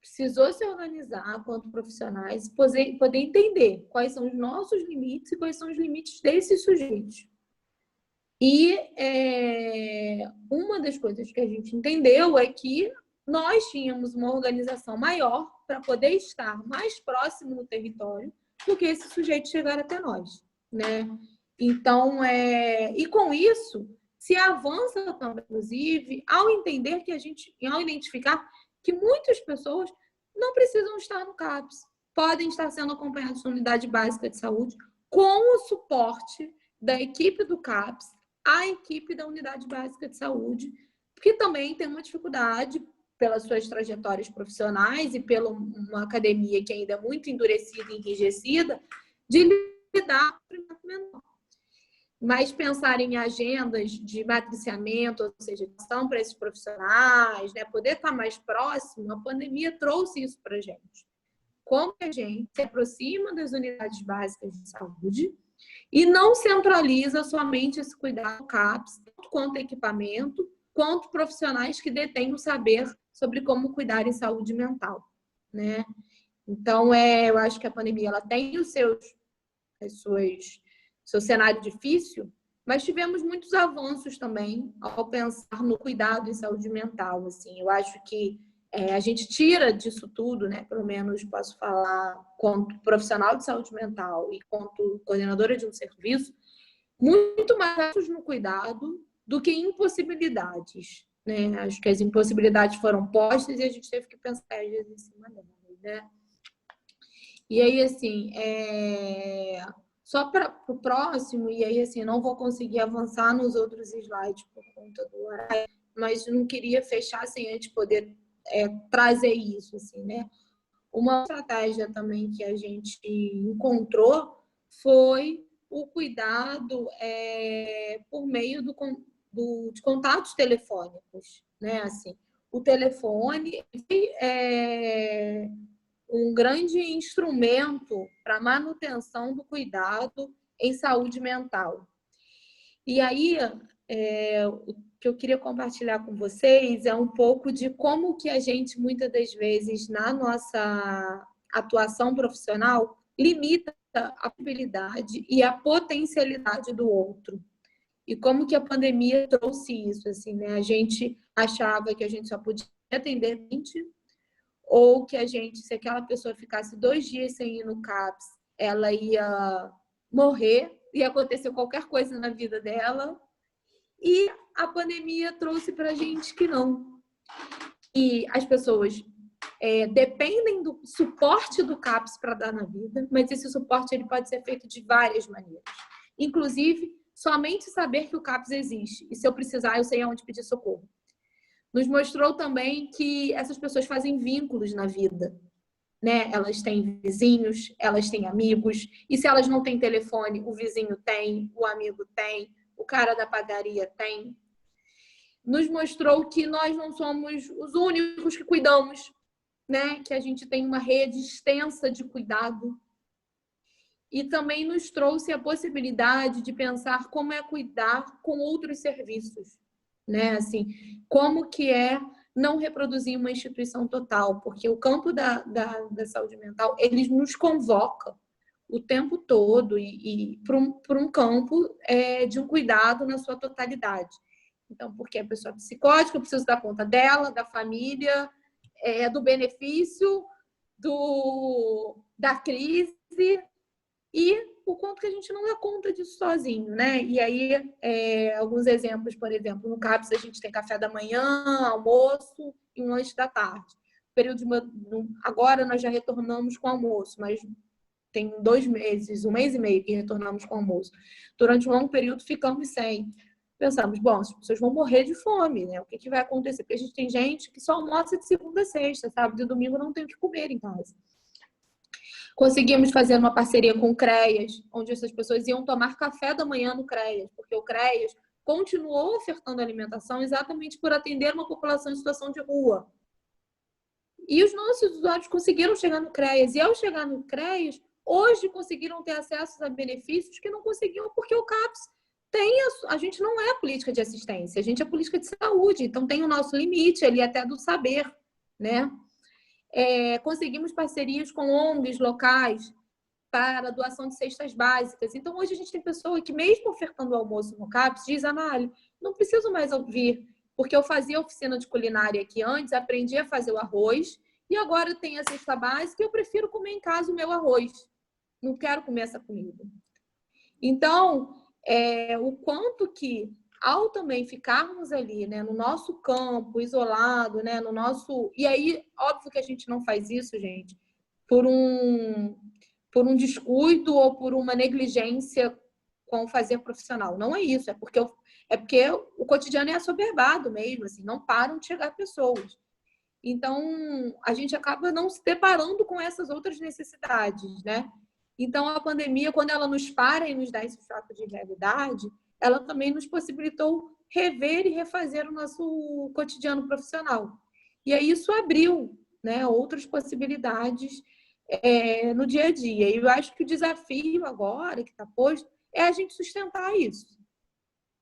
precisou se organizar quanto profissionais e poder entender quais são os nossos limites e quais são os limites desses sujeitos. E uma das coisas que a gente entendeu é que nós tínhamos uma organização maior para poder estar mais próximo no território do que esse sujeito chegar até nós, né? Então, e com isso, se avança também, inclusive, ao entender que ao identificar que muitas pessoas não precisam estar no CAPS, podem estar sendo acompanhadas na unidade básica de saúde com o suporte da equipe do CAPS, a equipe da unidade básica de saúde, que também tem uma dificuldade pelas suas trajetórias profissionais e pela uma academia que ainda é muito endurecida e enrijecida, de lidar com o sofrimento mental. Mas pensar em agendas de matriciamento, ou seja, ação para esses profissionais, né, poder estar mais próximo, a pandemia trouxe isso para a gente. Como a gente se aproxima das unidades básicas de saúde e não centraliza somente esse cuidado CAPS, tanto quanto equipamento, quanto profissionais que detêm o saber sobre como cuidar em saúde mental, né? Então, eu acho que a pandemia ela tem o seu cenário difícil, mas tivemos muitos avanços também ao pensar no cuidado em saúde mental. Assim, eu acho que a gente tira disso tudo, né? Pelo menos posso falar quanto profissional de saúde mental e quanto coordenadora de um serviço, muito mais no cuidado do que impossibilidades, né? Acho que as impossibilidades foram postas e a gente teve que pensar às vezes em cima delas, né? E aí, assim, só para o próximo, e aí, assim, não vou conseguir avançar nos outros slides por conta do horário, mas não queria fechar sem antes poder trazer isso, assim, né? Uma estratégia também que a gente encontrou foi o cuidado por meio de contatos telefônicos, né? Assim, o telefone é um grande instrumento para a manutenção do cuidado em saúde mental. E aí, o que eu queria compartilhar com vocês é um pouco de como que a gente, muitas das vezes, na nossa atuação profissional, limita a habilidade e a potencialidade do outro. E como que a pandemia trouxe isso, assim, né? A gente achava que a gente só podia atender 20, ou que se aquela pessoa ficasse 2 dias sem ir no CAPS, ela ia morrer, ia acontecer qualquer coisa na vida dela. E a pandemia trouxe para a gente que não. E as pessoas dependem do suporte do CAPS para dar na vida, mas esse suporte ele pode ser feito de várias maneiras. Inclusive, somente saber que o CAPS existe. E se eu precisar, eu sei aonde pedir socorro. Nos mostrou também que essas pessoas fazem vínculos na vida, né? Elas têm vizinhos, elas têm amigos, e se elas não têm telefone, o vizinho tem, o amigo tem, o cara da padaria tem. Nos mostrou que nós não somos os únicos que cuidamos, né? Que a gente tem uma rede extensa de cuidado. E também nos trouxe a possibilidade de pensar como é cuidar com outros serviços, né? Assim, como que não reproduzir uma instituição total, porque o campo da saúde mental, ele nos convoca o tempo todo e para um campo de um cuidado na sua totalidade. Então, porque a pessoa é psicótica, eu preciso dar conta dela, da família, do benefício, da crise, e o quanto que a gente não dá conta disso sozinho, né? E aí, alguns exemplos, por exemplo, no CAPS a gente tem café da manhã, almoço e um lanche da tarde. Agora nós já retornamos com almoço, mas tem 2 meses, 1 mês e meio que retornamos com almoço. Durante um longo período ficamos sem. Pensamos, bom, as pessoas vão morrer de fome, né? O que vai acontecer? Porque a gente tem gente que só almoça de segunda a sexta, sábado e domingo não tem o que comer em casa. Conseguimos fazer uma parceria com o CREAS, onde essas pessoas iam tomar café da manhã no CREAS, porque o CREAS continuou ofertando alimentação exatamente por atender uma população em situação de rua. E os nossos usuários conseguiram chegar no CREAS. E ao chegar no CREAS, hoje conseguiram ter acesso a benefícios que não conseguiam porque o CAPS a gente não é a política de assistência, a gente é a política de saúde. Então tem o nosso limite ali até do saber, né? Conseguimos parcerias com ONGs locais para doação de cestas básicas. Então, hoje a gente tem pessoa que, mesmo ofertando almoço no CAPS, diz, Anália, não preciso mais vir Porque eu fazia oficina de culinária aqui antes, aprendi a fazer o arroz, e agora tem a cesta básica e eu prefiro comer em casa o meu arroz. Não quero comer essa comida. Então, o quanto que, ao também ficarmos ali, né, no nosso campo, isolado, né, no nosso... E aí, óbvio que a gente não faz isso, gente, por um descuido ou por uma negligência com o fazer profissional. Não é isso, é porque o cotidiano é assoberbado mesmo, assim, não param de chegar pessoas. Então, a gente acaba não se deparando com essas outras necessidades, né? Então, a pandemia, quando ela nos para e nos dá esse choque de realidade, ela também nos possibilitou rever e refazer o nosso cotidiano profissional. E aí isso abriu, né, outras possibilidades no dia a dia. E eu acho que o desafio agora que está posto é a gente sustentar isso.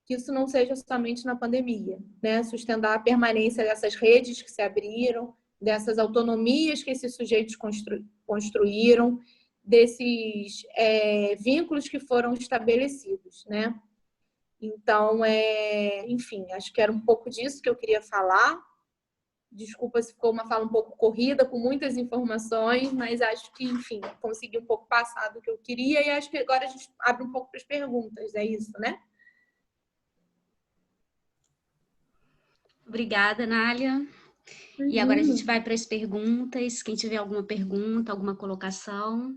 Que isso não seja somente na pandemia, né? Sustentar a permanência dessas redes que se abriram, dessas autonomias que esses sujeitos construíram, desses vínculos que foram estabelecidos, né? Então, enfim, acho que era um pouco disso que eu queria falar. Desculpa se ficou uma fala um pouco corrida, com muitas informações, mas acho que, enfim, consegui um pouco passar do que eu queria e acho que agora a gente abre um pouco para as perguntas, é isso, né? Obrigada, Nália. E agora a gente vai para as perguntas. Quem tiver alguma pergunta, alguma colocação.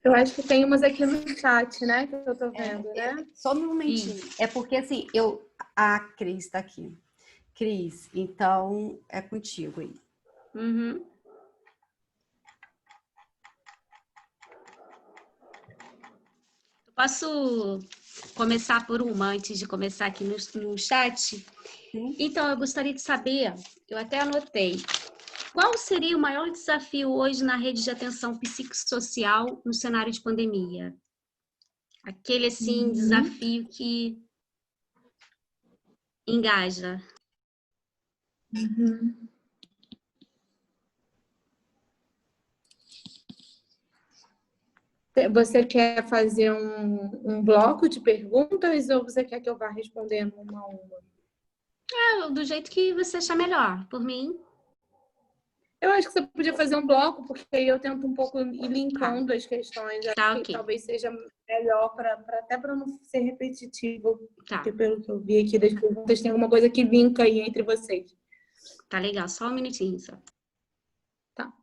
Eu acho que tem umas aqui no chat, né? Que eu tô vendo, né? Só um momentinho. É porque, assim, a Cris está aqui. Cris, então é contigo aí. Uhum. Posso começar por uma antes de começar aqui no chat? Sim. Então, eu gostaria de saber, eu até anotei, qual seria o maior desafio hoje na rede de atenção psicossocial no cenário de pandemia? Aquele, assim, desafio que engaja. Você quer fazer um bloco de perguntas ou você quer que eu vá respondendo uma a uma? Do jeito que você achar melhor, por mim. Eu acho que você podia fazer um bloco, porque aí eu tento um pouco ir linkando as questões. Acho que ok. talvez seja melhor, até para não ser repetitivo. Tá. Porque pelo que eu vi aqui das perguntas, tem alguma coisa que linka aí entre vocês. Tá legal, só um minutinho só. Tá.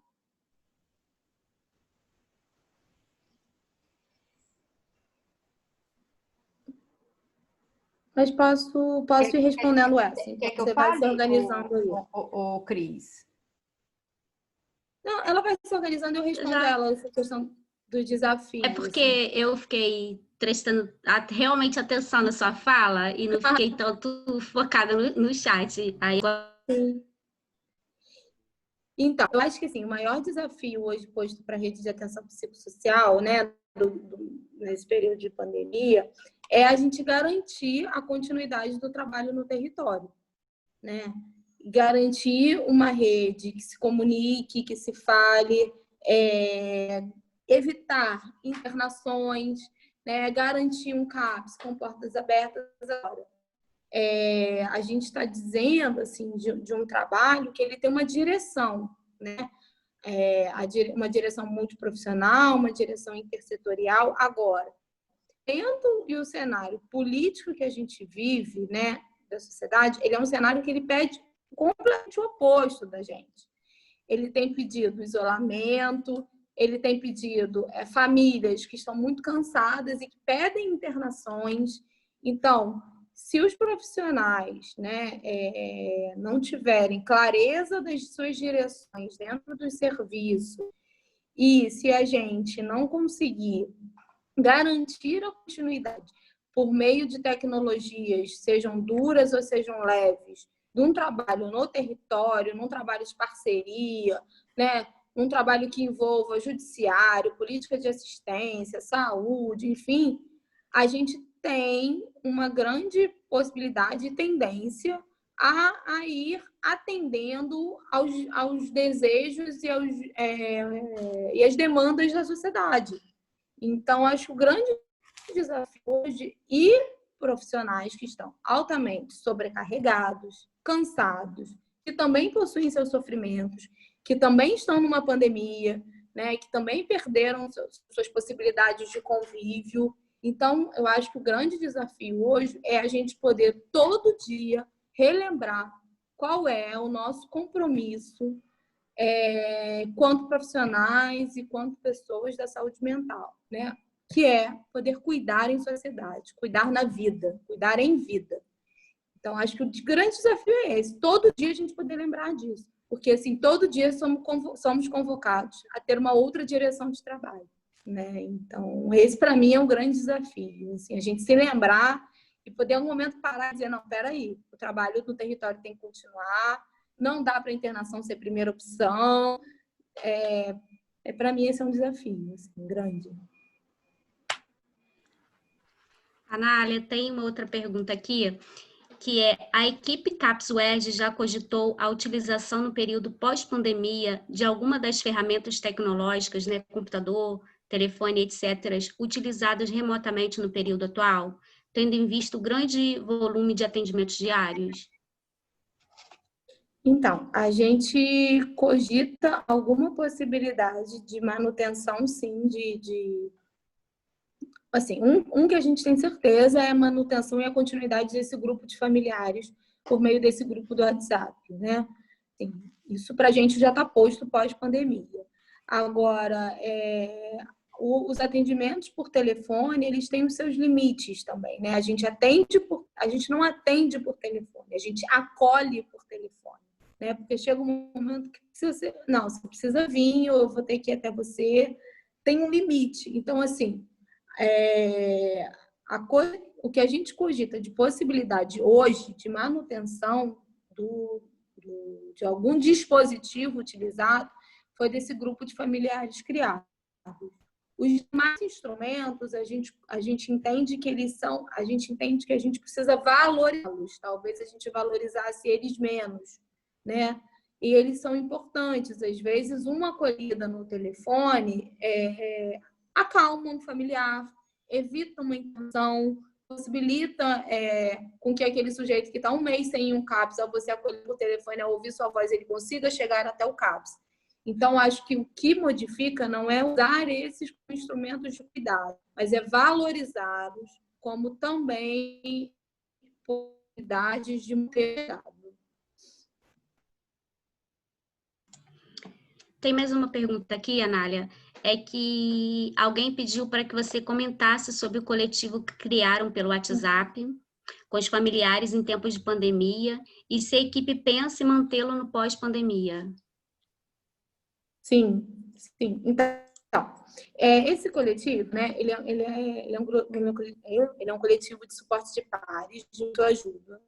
Mas posso ir respondendo essa. Quer que você eu vai fale, se organizando aí. Cris? Não, ela vai se organizando e eu respondo ela, essa questão do desafio. É porque eu fiquei prestando realmente atenção na sua fala e não fiquei tanto focada no chat. Aí... Sim. Então, eu acho que assim, o maior desafio hoje posto para a rede de atenção psicossocial, né, nesse período de pandemia, é a gente garantir a continuidade do trabalho no território, né? Garantir uma rede que se comunique, que se fale, evitar internações, né? Garantir um CAPS com portas abertas agora. A gente está dizendo assim de um trabalho que ele tem uma direção, né? Uma direção multiprofissional, uma direção intersetorial. Agora, dentro do cenário político que a gente vive, né, da sociedade, ele é um cenário que ele pede completamente o oposto da gente. Ele tem pedido isolamento, ele tem pedido famílias que estão muito cansadas e que pedem internações. Então, se os profissionais, né, não tiverem clareza das suas direções dentro do serviço e se a gente não conseguir garantir a continuidade por meio de tecnologias, sejam duras ou sejam leves, de um trabalho no território, num trabalho de parceria, né, um trabalho que envolva judiciário, política de assistência, saúde, enfim, a gente tem uma grande possibilidade e tendência a ir atendendo aos desejos e às demandas da sociedade. Então, acho que o grande desafio hoje, e profissionais que estão altamente sobrecarregados, cansados, que também possuem seus sofrimentos, que também estão numa pandemia, né, que também perderam suas possibilidades de convívio. Então, eu acho que o grande desafio hoje é a gente poder todo dia relembrar qual é o nosso compromisso quanto profissionais e quanto pessoas da saúde mental, né? Que é poder cuidar em sociedade, cuidar na vida, cuidar em vida. Então, acho que o grande desafio é esse, todo dia a gente poder lembrar disso, porque assim, todo dia somos convocados a ter uma outra direção de trabalho, né? Então, esse para mim é um grande desafio, assim, a gente se lembrar e poder em algum momento parar e dizer, não, peraí, o trabalho no território tem que continuar, não dá para a internação ser primeira opção. Para mim, esse é um desafio assim, grande. Anália, tem uma outra pergunta aqui, que é: a equipe CAPES UERJ já cogitou a utilização no período pós-pandemia de alguma das ferramentas tecnológicas, né, computador, telefone, etc., utilizadas remotamente no período atual, tendo em vista o grande volume de atendimentos diários? Então, a gente cogita alguma possibilidade de manutenção, sim, assim, um que a gente tem certeza é a manutenção e a continuidade desse grupo de familiares por meio desse grupo do WhatsApp, né? Assim, isso para a gente já está posto pós-pandemia. Agora, os atendimentos por telefone, eles têm os seus limites também, né? A gente não atende por telefone, a gente acolhe por telefone, né? Porque chega um momento que você precisa vir, ou eu vou ter que ir até você, tem um limite. Então, assim, o que a gente cogita de possibilidade hoje de manutenção de algum dispositivo utilizado foi desse grupo de familiares criados. Os demais instrumentos, a gente entende que a gente precisa valorizá-los. Talvez a gente valorizasse eles menos, né? E eles são importantes. Às vezes, uma acolhida no telefone acalma um familiar, evita uma internação, possibilita com que aquele sujeito que está um mês sem um CAPS, ao você acolher por telefone, ao ouvir sua voz, ele consiga chegar até o CAPS. Então, acho que o que modifica não é usar esses instrumentos de cuidado, mas é valorizá-los como também possibilidades de cuidado. Tem mais uma pergunta aqui, Anália, é que alguém pediu para que você comentasse sobre o coletivo que criaram pelo WhatsApp com os familiares em tempos de pandemia e se a equipe pensa em mantê-lo no pós-pandemia. Sim. Então, esse coletivo, né, ele é um coletivo de suporte de pares, de autoajuda.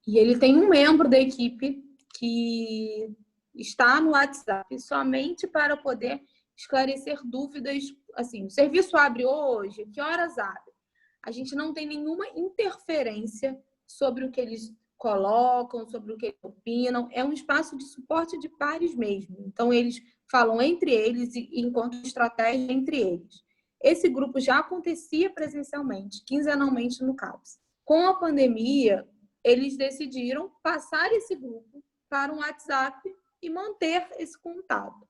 E ele tem um membro da equipe que está no WhatsApp somente para poder esclarecer dúvidas. Assim, o serviço abre hoje, que horas abre? A gente não tem nenhuma interferência sobre o que eles colocam, sobre o que eles opinam. É um espaço de suporte de pares mesmo. Então, eles falam entre eles e encontram estratégia entre eles. Esse grupo já acontecia presencialmente, quinzenalmente no CAPS. Com a pandemia, eles decidiram passar esse grupo para um WhatsApp e manter esse contato.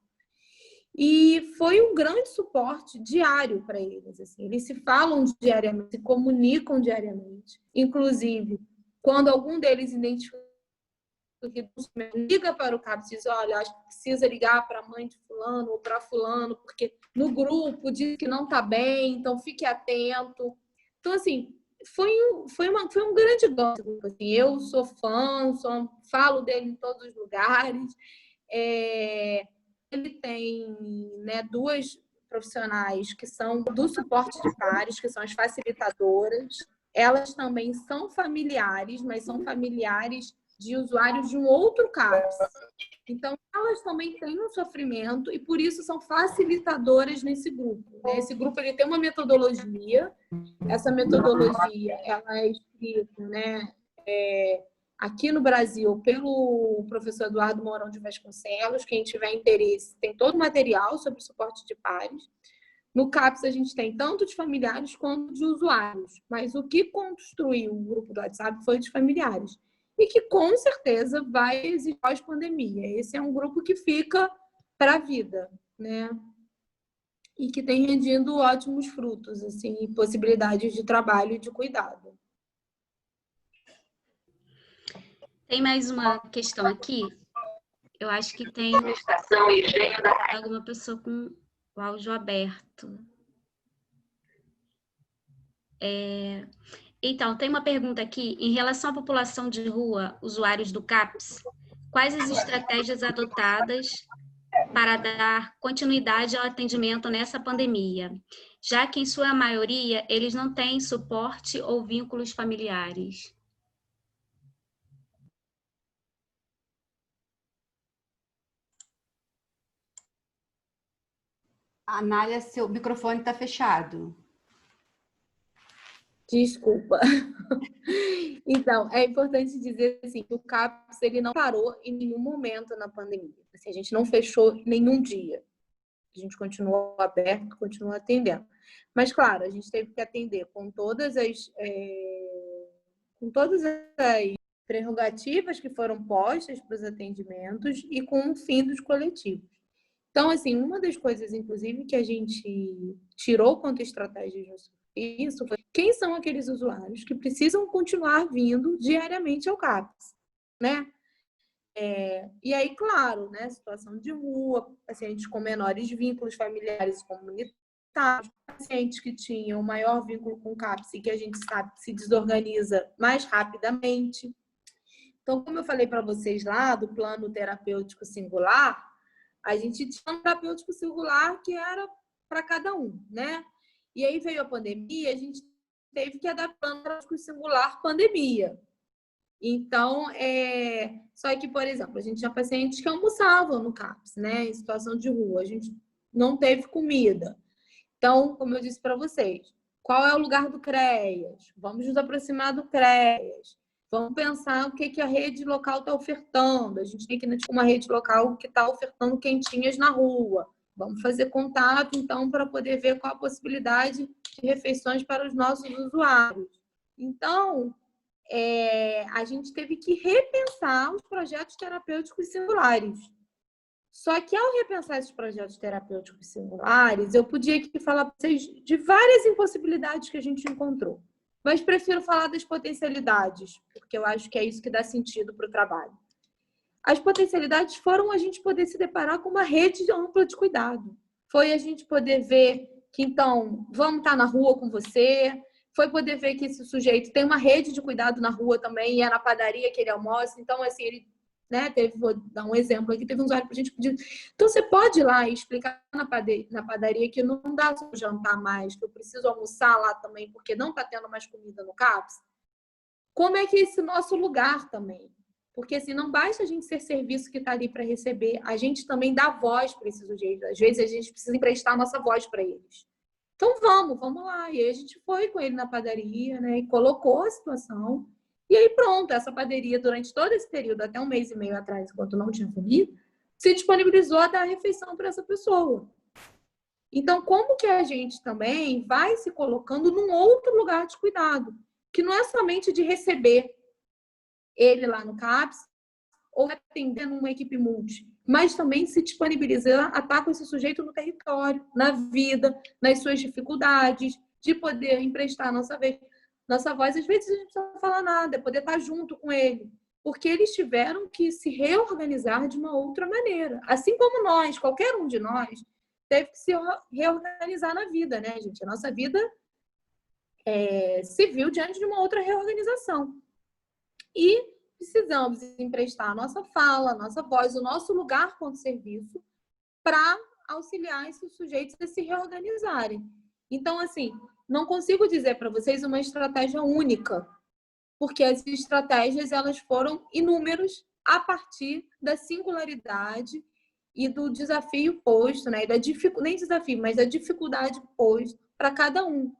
E foi um grande suporte diário para eles. Assim. Eles se falam diariamente, se comunicam diariamente. Inclusive, quando algum deles identifica que liga para o CAPS e diz, olha, acho que precisa ligar para a mãe de fulano ou para fulano, porque no grupo diz que não está bem, então fique atento. Então, assim, foi um grande gosto. Assim, eu sou fã, falo dele em todos os lugares. Ele tem, né, duas profissionais que são do suporte de pares, que são as facilitadoras. Elas também são familiares, mas são familiares de usuários de um outro CAPS. Então, elas também têm um sofrimento e, por isso, são facilitadoras nesse grupo. Esse grupo ele tem uma metodologia. Essa metodologia ela é escrita, né, aqui no Brasil pelo professor Eduardo Mourão de Vasconcelos. Quem tiver interesse, tem todo o material sobre suporte de pares. No CAPS, a gente tem tanto de familiares quanto de usuários, mas o que construiu o grupo do WhatsApp foi de familiares. E que, com certeza, vai existir pós-pandemia. Esse é um grupo que fica para a vida, né? E que tem rendido ótimos frutos, assim, possibilidades de trabalho e de cuidado. Tem mais uma questão aqui. Eu acho que tem alguma pessoa com o áudio aberto. Então, tem uma pergunta aqui. Em relação à população de rua, usuários do CAPS, quais as estratégias adotadas para dar continuidade ao atendimento nessa pandemia, já que, em sua maioria, eles não têm suporte ou vínculos familiares? Anália, seu microfone está fechado. Desculpa. Então, é importante dizer assim, que o CAPS ele não parou em nenhum momento na pandemia. Assim, a gente não fechou nenhum dia. A gente continuou aberto, continuou atendendo. Mas, claro, a gente teve que atender com todas as prerrogativas que foram postas para os atendimentos e com o fim dos coletivos. Então, assim, uma das coisas, inclusive, que a gente tirou quanto estratégias isso foi quem são aqueles usuários que precisam continuar vindo diariamente ao CAPS, né? E aí, claro, né, situação de rua, pacientes com menores vínculos familiares e comunitários, pacientes que tinham maior vínculo com o CAPS e que a gente sabe que se desorganiza mais rapidamente. Então, como eu falei para vocês lá do plano terapêutico singular, a gente tinha um terapêutico singular que era para cada um, né? E aí veio a pandemia, a gente teve que adaptar o plano terapêutico singular pandemia. Então, só que, por exemplo, a gente tinha pacientes que almoçavam no CAPS, né? Em situação de rua, a gente não teve comida. Então, como eu disse para vocês, qual é o lugar do CREAS? Vamos nos aproximar do CREAS. Vamos pensar o que a rede local está ofertando. A gente tem que ir uma rede local que está ofertando quentinhas na rua. Vamos fazer contato, então, para poder ver qual a possibilidade de refeições para os nossos usuários. Então, a gente teve que repensar os projetos terapêuticos singulares. Só que, ao repensar esses projetos terapêuticos singulares, eu podia aqui falar para vocês de várias impossibilidades que a gente encontrou. Mas prefiro falar das potencialidades, porque eu acho que é isso que dá sentido para o trabalho. As potencialidades foram a gente poder se deparar com uma rede ampla de cuidado. Foi a gente poder ver que, então, vamos estar na rua com você. Foi poder ver que esse sujeito tem uma rede de cuidado na rua também, e é na padaria que ele almoça. Então, assim, ele, né, vou dar um exemplo aqui, teve um usuário para a gente pedir. Então, você pode ir lá e explicar na padaria que não dá para jantar mais, que eu preciso almoçar lá também, porque não está tendo mais comida no CAPS? Como é que é esse nosso lugar também? Porque assim, não basta a gente ser serviço que está ali para receber, a gente também dá voz para esses sujeitos. Às vezes a gente precisa emprestar a nossa voz para eles. Então vamos lá. E aí a gente foi com ele na padaria, né? E colocou a situação. E aí pronto, essa padaria, durante todo esse período, até 1 mês e meio atrás, enquanto não tinha comida, se disponibilizou a dar a refeição para essa pessoa. Então, como que a gente também vai se colocando num outro lugar de cuidado? Que não é somente de receber ele lá no CAPS ou atender numa equipe multi, mas também se disponibilizar a estar com esse sujeito no território, na vida, nas suas dificuldades, de poder emprestar nossa voz. Às vezes a gente não precisa falar nada, é poder estar junto com ele, porque eles tiveram que se reorganizar de uma outra maneira. Assim como nós, qualquer um de nós, teve que se reorganizar na vida, né, gente? A nossa vida se viu diante de uma outra reorganização. E precisamos emprestar a nossa fala, a nossa voz, o nosso lugar como serviço para auxiliar esses sujeitos a se reorganizarem. Então, assim, não consigo dizer para vocês uma estratégia única, porque as estratégias elas foram inúmeras a partir da singularidade e do desafio posto, né? Nem desafio, mas da dificuldade posta para cada um.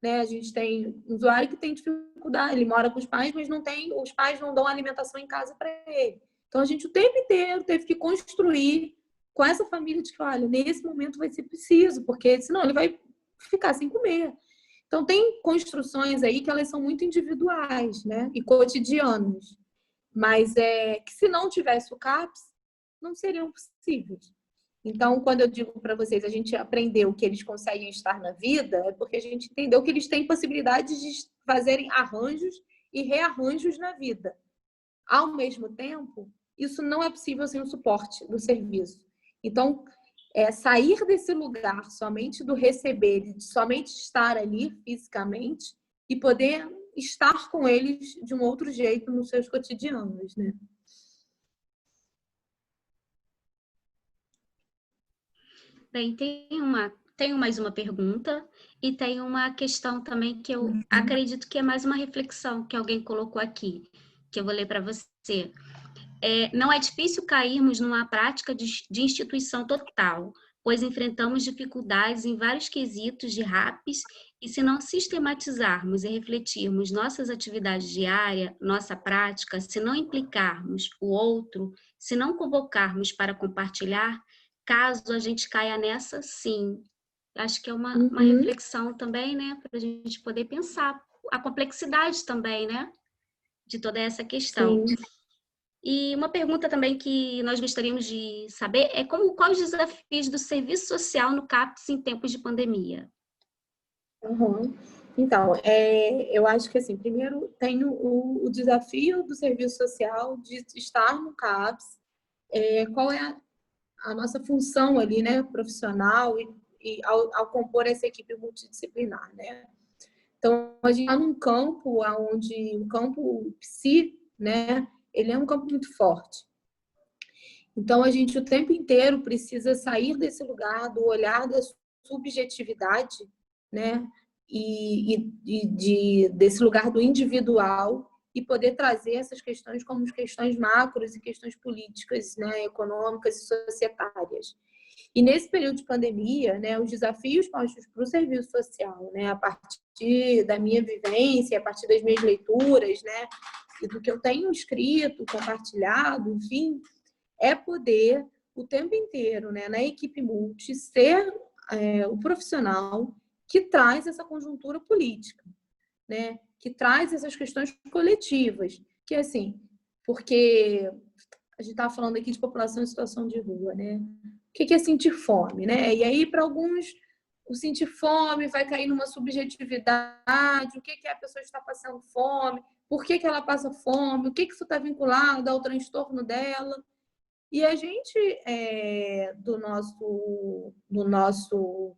né? A gente tem um usuário que tem dificuldade, ele mora com os pais, mas não tem, os pais não dão alimentação em casa para ele. Então, a gente o tempo inteiro teve que construir com essa família de que, olha, nesse momento vai ser preciso, porque senão ele vai ficar sem comer. Então, tem construções aí que elas são muito individuais, né? E cotidianas. Mas que se não tivesse o CAPS, não seriam possíveis. Então, quando eu digo para vocês, a gente aprendeu que eles conseguem estar na vida, é porque a gente entendeu que eles têm possibilidade de fazerem arranjos e rearranjos na vida. Ao mesmo tempo, isso não é possível sem o suporte do serviço. Então, sair desse lugar somente do receber, de somente estar ali fisicamente e poder estar com eles de um outro jeito nos seus cotidianos, né? Bem, tenho mais uma pergunta e tem uma questão também que eu acredito que é mais uma reflexão que alguém colocou aqui, que eu vou ler para você. Não é difícil cairmos numa prática de instituição total, pois enfrentamos dificuldades em vários quesitos de RAPs e se não sistematizarmos e refletirmos nossas atividades diárias, nossa prática, se não implicarmos o outro, se não convocarmos para compartilhar, caso a gente caia nessa, sim. Acho que é uma reflexão também, né, para a gente poder pensar a complexidade também, né, de toda essa questão. Sim. E uma pergunta também que nós gostaríamos de saber é quais os desafios do serviço social no CAPS em tempos de pandemia? Uhum. Então, eu acho que, assim, primeiro tem o desafio do serviço social de estar no CAPS, qual é a nossa função ali, né, profissional e ao compor essa equipe multidisciplinar, né? Então, a gente está num campo onde o campo psi, né, ele é um campo muito forte. Então, a gente o tempo inteiro precisa sair desse lugar, do olhar da subjetividade, né, desse lugar do individual e poder trazer essas questões como questões macros e questões políticas, né, econômicas e societárias. E nesse período de pandemia, né, os desafios postos para o serviço social, né, a partir da minha vivência, a partir das minhas leituras, né, e do que eu tenho escrito, compartilhado, enfim, é poder o tempo inteiro, né, na equipe multi, ser o profissional que traz essa conjuntura política, né, que traz essas questões coletivas, que assim, porque a gente estava falando aqui de população em situação de rua, né? O que é sentir fome, né? E aí, para alguns, o sentir fome vai cair numa subjetividade, o que a pessoa está passando fome, por que ela passa fome, o que isso está vinculado ao transtorno dela. E a gente, do nosso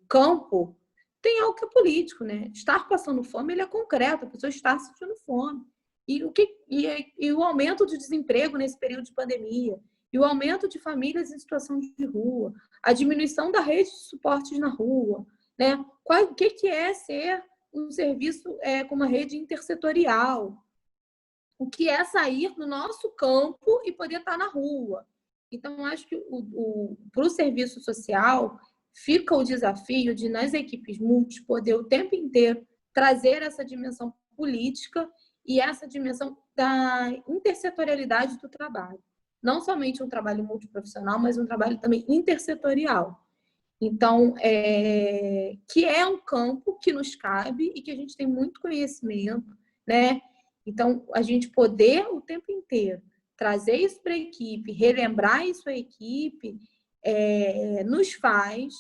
campo, tem algo que é político, né? Estar passando fome, ele é concreto, a pessoa está sentindo fome. E o aumento de desemprego nesse período de pandemia, e o aumento de famílias em situação de rua, a diminuição da rede de suportes na rua, né? O que é ser um serviço com uma rede intersetorial? O que é sair do nosso campo e poder estar na rua? Então, acho que para o serviço social fica o desafio de, nas equipes multi, poder o tempo inteiro trazer essa dimensão política e essa dimensão da intersetorialidade do trabalho. Não somente um trabalho multiprofissional, mas um trabalho também intersetorial. Então, que é um campo que nos cabe e que a gente tem muito conhecimento, né? Então, a gente poder o tempo inteiro trazer isso para a equipe, relembrar isso à equipe, nos faz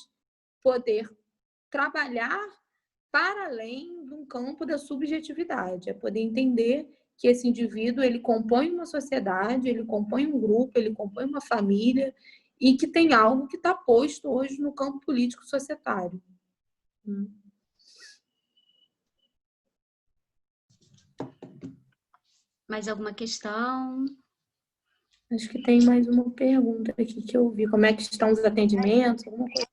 poder trabalhar para além de um campo da subjetividade, é poder entender que esse indivíduo ele compõe uma sociedade, ele compõe um grupo, ele compõe uma família e que tem algo que está posto hoje no campo político societário. Mais alguma questão? Acho que tem mais uma pergunta aqui que eu vi. Como é que estão os atendimentos? Alguma coisa.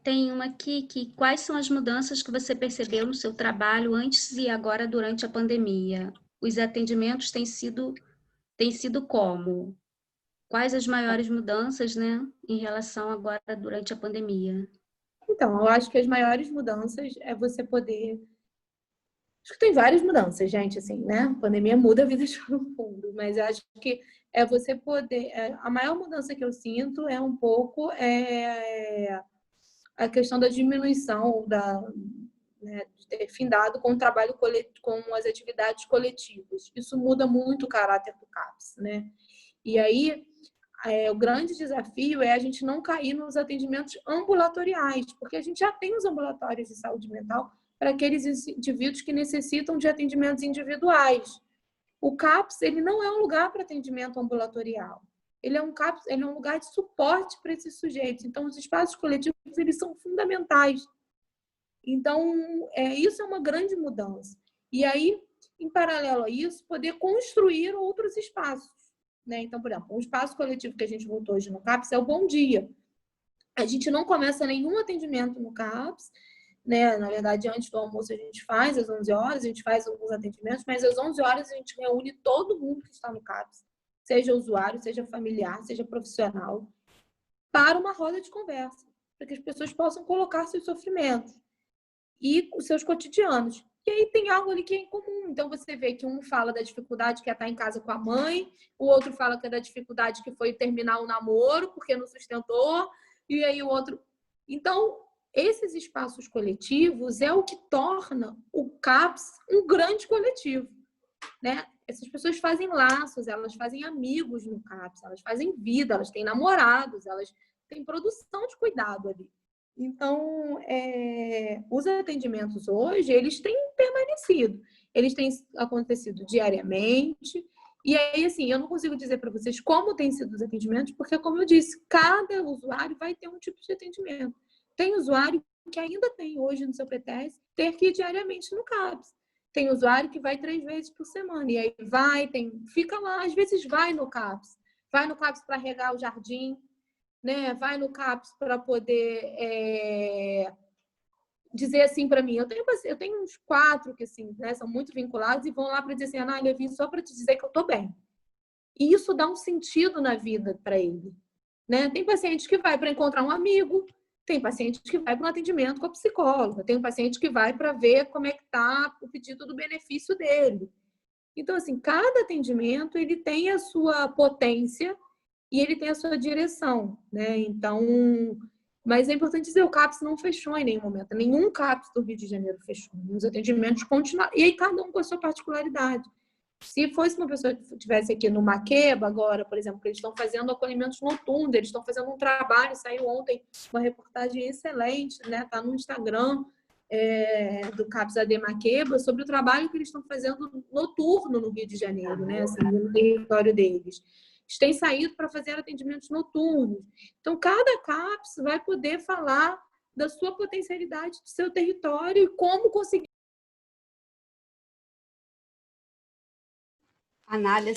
Tem uma aqui que quais são as mudanças que você percebeu no seu trabalho antes e agora durante a pandemia? Os atendimentos têm sido como? Quais as maiores mudanças, né, em relação agora durante a pandemia? Então, eu acho que as maiores mudanças é você poder Acho que tem várias mudanças, gente, assim, né? A pandemia muda a vida de todo mundo, mas eu acho que é você poder... a maior mudança que eu sinto é um pouco a questão da diminuição né, de ter findado com o trabalho coletivo, com as atividades coletivas. Isso muda muito o caráter do CAPS, né? E aí, o grande desafio é a gente não cair nos atendimentos ambulatoriais, porque a gente já tem os ambulatórios de saúde mental para aqueles indivíduos que necessitam de atendimentos individuais. O CAPS, ele não é um lugar para atendimento ambulatorial. Ele é um lugar de suporte para esses sujeitos. Então, os espaços coletivos, eles são fundamentais. Então, isso é uma grande mudança. E aí, em paralelo a isso, poder construir outros espaços, né? Então, por exemplo, um espaço coletivo que a gente voltou hoje no CAPS é o Bom Dia. A gente não começa nenhum atendimento no CAPS, né? Na verdade, antes do almoço a gente faz, às 11 horas, a gente faz alguns atendimentos, mas às 11 horas a gente reúne todo mundo que está no CAPS, seja usuário, seja familiar, seja profissional, para uma roda de conversa, para que as pessoas possam colocar seus sofrimentos e os seus cotidianos. E aí tem algo ali que é em comum. Então, você vê que um fala da dificuldade que é estar em casa com a mãe, o outro fala que é da dificuldade que foi terminar o namoro, porque não sustentou, e aí o outro... Então, esses espaços coletivos é o que torna o CAPS um grande coletivo, né? Essas pessoas fazem laços, elas fazem amigos no CAPS, elas fazem vida, elas têm namorados, elas têm produção de cuidado ali. Então, os atendimentos hoje, eles têm permanecido. Eles têm acontecido diariamente. E aí, assim, eu não consigo dizer para vocês como têm sido os atendimentos, porque, como eu disse, cada usuário vai ter um tipo de atendimento. Tem usuário que ainda tem hoje no seu PTS ter que ir diariamente no CAPS. Tem usuário que vai 3 vezes por semana. E aí fica lá, às vezes vai no CAPS. Vai no CAPS para regar o jardim, né? Vai no CAPS para poder dizer assim para mim. Eu tenho uns 4 que assim, né, são muito vinculados e vão lá para dizer assim, Anália, eu vim só para te dizer que eu estou bem. E isso dá um sentido na vida para ele, né? Tem paciente que vai para encontrar um amigo, tem paciente que vai para um atendimento com a psicóloga, tem paciente que vai para ver como é que está o pedido do benefício dele. Então, assim, cada atendimento ele tem a sua potência e ele tem a sua direção, né? Então, mas é importante dizer, o CAPS não fechou em nenhum momento. Nenhum CAPS do Rio de Janeiro fechou. Os atendimentos continuaram. E aí cada um com a sua particularidade. Se fosse uma pessoa que estivesse aqui no Maqueba agora, por exemplo, que eles estão fazendo acolhimentos noturnos, eles estão fazendo um trabalho, saiu ontem uma reportagem excelente, né? Está no Instagram do CAPS AD Maqueba, sobre o trabalho que eles estão fazendo noturno no Rio de Janeiro, né? Assim, no território deles. Eles têm saído para fazer atendimentos noturnos. Então, cada CAPS vai poder falar da sua potencialidade, do seu território e como conseguir. Anália,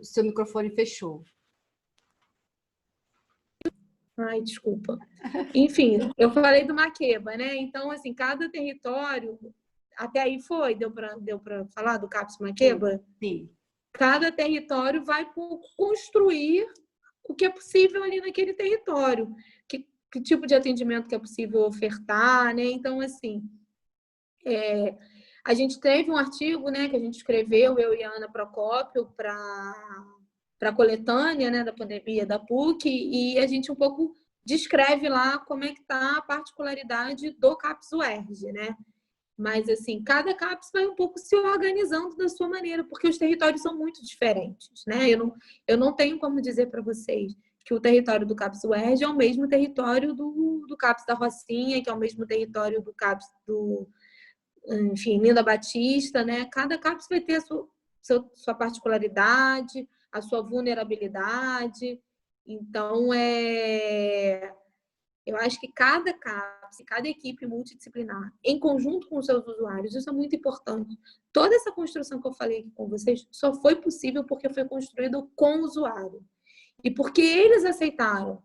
seu microfone fechou. Ai, desculpa. Enfim, eu falei do Maqueba, né? Então, assim, cada território... Até aí foi? Deu para falar do CAPS Maqueba? Sim. Cada território vai construir o que é possível ali naquele território. Que tipo de atendimento que é possível ofertar, né? Então, assim... a gente teve um artigo, né, que a gente escreveu, eu e a Ana Procópio, para a coletânea, né, da pandemia da PUC, e a gente um pouco descreve lá como é que está a particularidade do CAPS UERJ, né? Mas, assim, cada CAPS vai um pouco se organizando da sua maneira, porque os territórios são muito diferentes, né? Eu não tenho como dizer para vocês que o território do CAPS UERJ é o mesmo território do CAPS da Rocinha, que é o mesmo território do CAPS enfim, Linda Batista, né? Cada CAPS vai ter a sua particularidade, a sua vulnerabilidade. Então, eu acho que cada CAPS, cada equipe multidisciplinar, em conjunto com os seus usuários, isso é muito importante. Toda essa construção que eu falei aqui com vocês só foi possível porque foi construído com o usuário. E porque eles aceitaram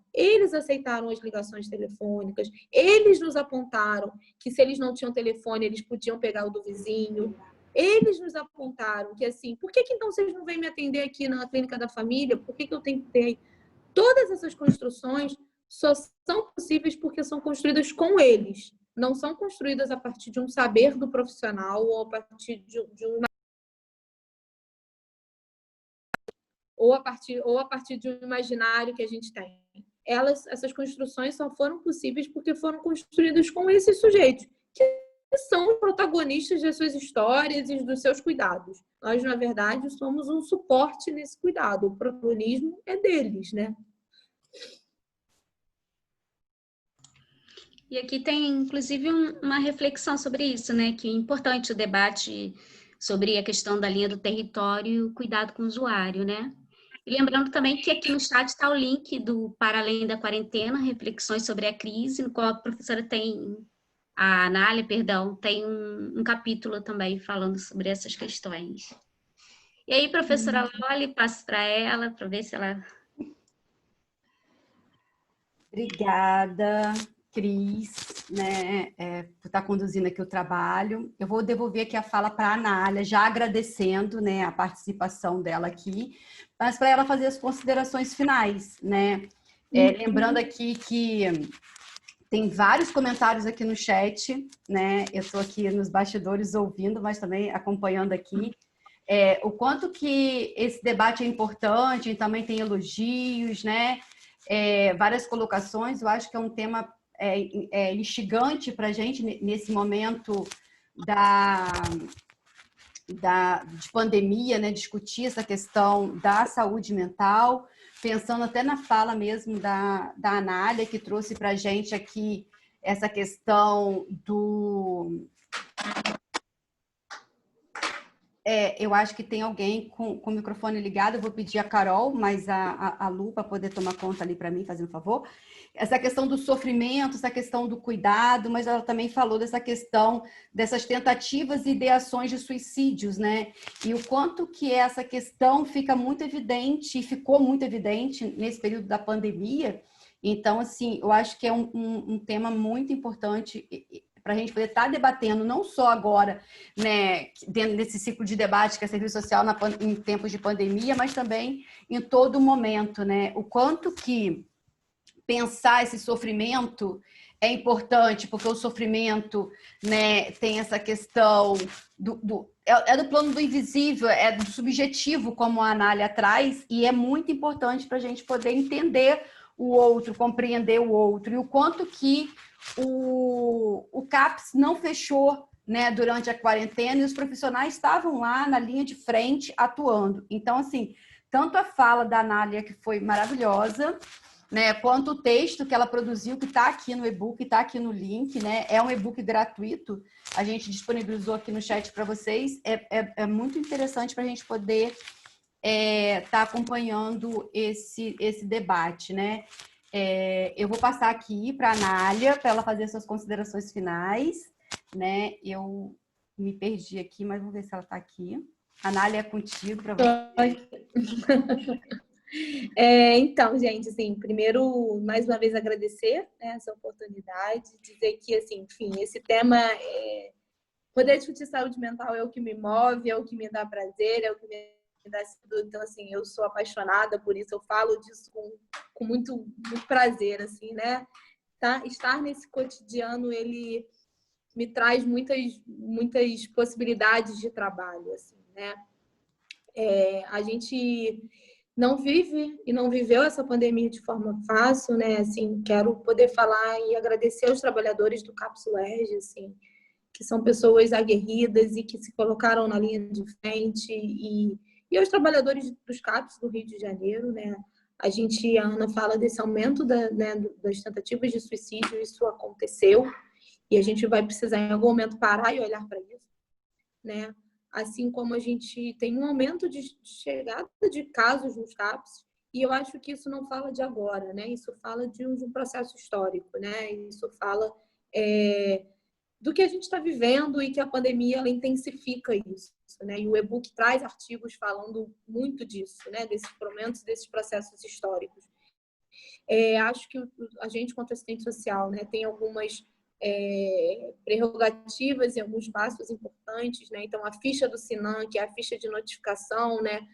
as ligações telefônicas, eles nos apontaram que se eles não tinham telefone, eles podiam pegar o do vizinho, eles nos apontaram que assim, por que então vocês não vêm me atender aqui na clínica da família? Por que eu tenho que ter? Todas essas construções só são possíveis porque são construídas com eles, não são construídas a partir de um saber do profissional ou a partir de um a partir de um imaginário que a gente tem. Essas construções só foram possíveis porque foram construídas com esses sujeitos, que são os protagonistas das suas histórias e dos seus cuidados. Nós, na verdade, somos um suporte nesse cuidado. O protagonismo é deles, né? E aqui tem, inclusive, uma reflexão sobre isso, né? Que é importante o debate sobre a questão da linha do território e o cuidado com o usuário, né? E lembrando também que aqui no chat está o link do Para Além da Quarentena, reflexões sobre a crise, no qual a professora a Anália, perdão, tem um capítulo também falando sobre essas questões. E aí, professora Loli, passo para ela, para ver se ela... Obrigada, Cris, né, por estar conduzindo aqui o trabalho. Eu vou devolver aqui a fala para a Anália, já agradecendo, né, a participação dela aqui, mas para ela fazer as considerações finais, né? Lembrando aqui que tem vários comentários aqui no chat, né? Eu estou aqui nos bastidores ouvindo, mas também acompanhando aqui. O quanto que esse debate é importante, e também tem elogios, né? Várias colocações. Eu acho que é um tema instigante para a gente nesse momento de pandemia, né? Discutir essa questão da saúde mental, pensando até na fala mesmo da Anália, que trouxe para a gente aqui essa questão do... eu acho que tem alguém com o microfone ligado, eu vou pedir a Carol, mas a Lu, para poder tomar conta ali para mim, fazendo um favor. Essa questão do sofrimento, essa questão do cuidado, mas ela também falou dessa questão dessas tentativas e ideações de suicídios, né? E o quanto que essa questão fica muito evidente, e ficou muito evidente nesse período da pandemia. Então, assim, eu acho que é um tema muito importante para a gente poder estar debatendo, não só agora, né, dentro desse ciclo de debate que é serviço social em tempos de pandemia, mas também em todo momento, né? O quanto que pensar esse sofrimento é importante, porque o sofrimento, né, tem essa questão do plano do invisível, é do subjetivo, como a Anália traz, e é muito importante para a gente poder entender o outro, compreender o outro, e o quanto que o CAPS não fechou, né, durante a quarentena, e os profissionais estavam lá na linha de frente atuando. Então, assim, tanto a fala da Anália, que foi maravilhosa, né, quanto o texto que ela produziu, que está aqui no e-book, está aqui no link, né, é um e-book gratuito, a gente disponibilizou aqui no chat para vocês, é muito interessante para a gente poder tá acompanhando esse debate, né? Eu vou passar aqui para a Anália, para ela fazer suas considerações finais, né? Eu me perdi aqui, mas vamos ver se ela está aqui. Anália, é contigo para você. Então, gente, assim, primeiro, mais uma vez agradecer, né, essa oportunidade, dizer que, assim, enfim, esse tema poder discutir saúde mental é o que me move, é o que me dá prazer, é o que me dá... Então, assim, eu sou apaixonada por isso, eu falo disso com muito, muito prazer, assim, né? Tá? Estar nesse cotidiano, ele me traz muitas possibilidades de trabalho, assim, né? A gente não vive e não viveu essa pandemia de forma fácil, né? Assim, quero poder falar e agradecer aos trabalhadores do CAPS UERJ, assim, que são pessoas aguerridas e que se colocaram na linha de frente, e aos trabalhadores dos CAPS do Rio de Janeiro, né? A Ana fala desse aumento das tentativas de suicídio, isso aconteceu, e a gente vai precisar em algum momento parar e olhar para isso, né? Assim como a gente tem um aumento de chegada de casos nos CAPS, e eu acho que isso não fala de agora, né? Isso fala de um processo histórico, né? Isso fala do que a gente está vivendo, e que a pandemia ela intensifica isso, né? E o e-book traz artigos falando muito disso, né? Desses momentos, desses processos históricos. Acho que a gente, quanto assistente social, né, tem algumas prerrogativas e alguns passos importantes, né? Então, a ficha do SINAM, que é a ficha de notificação, né,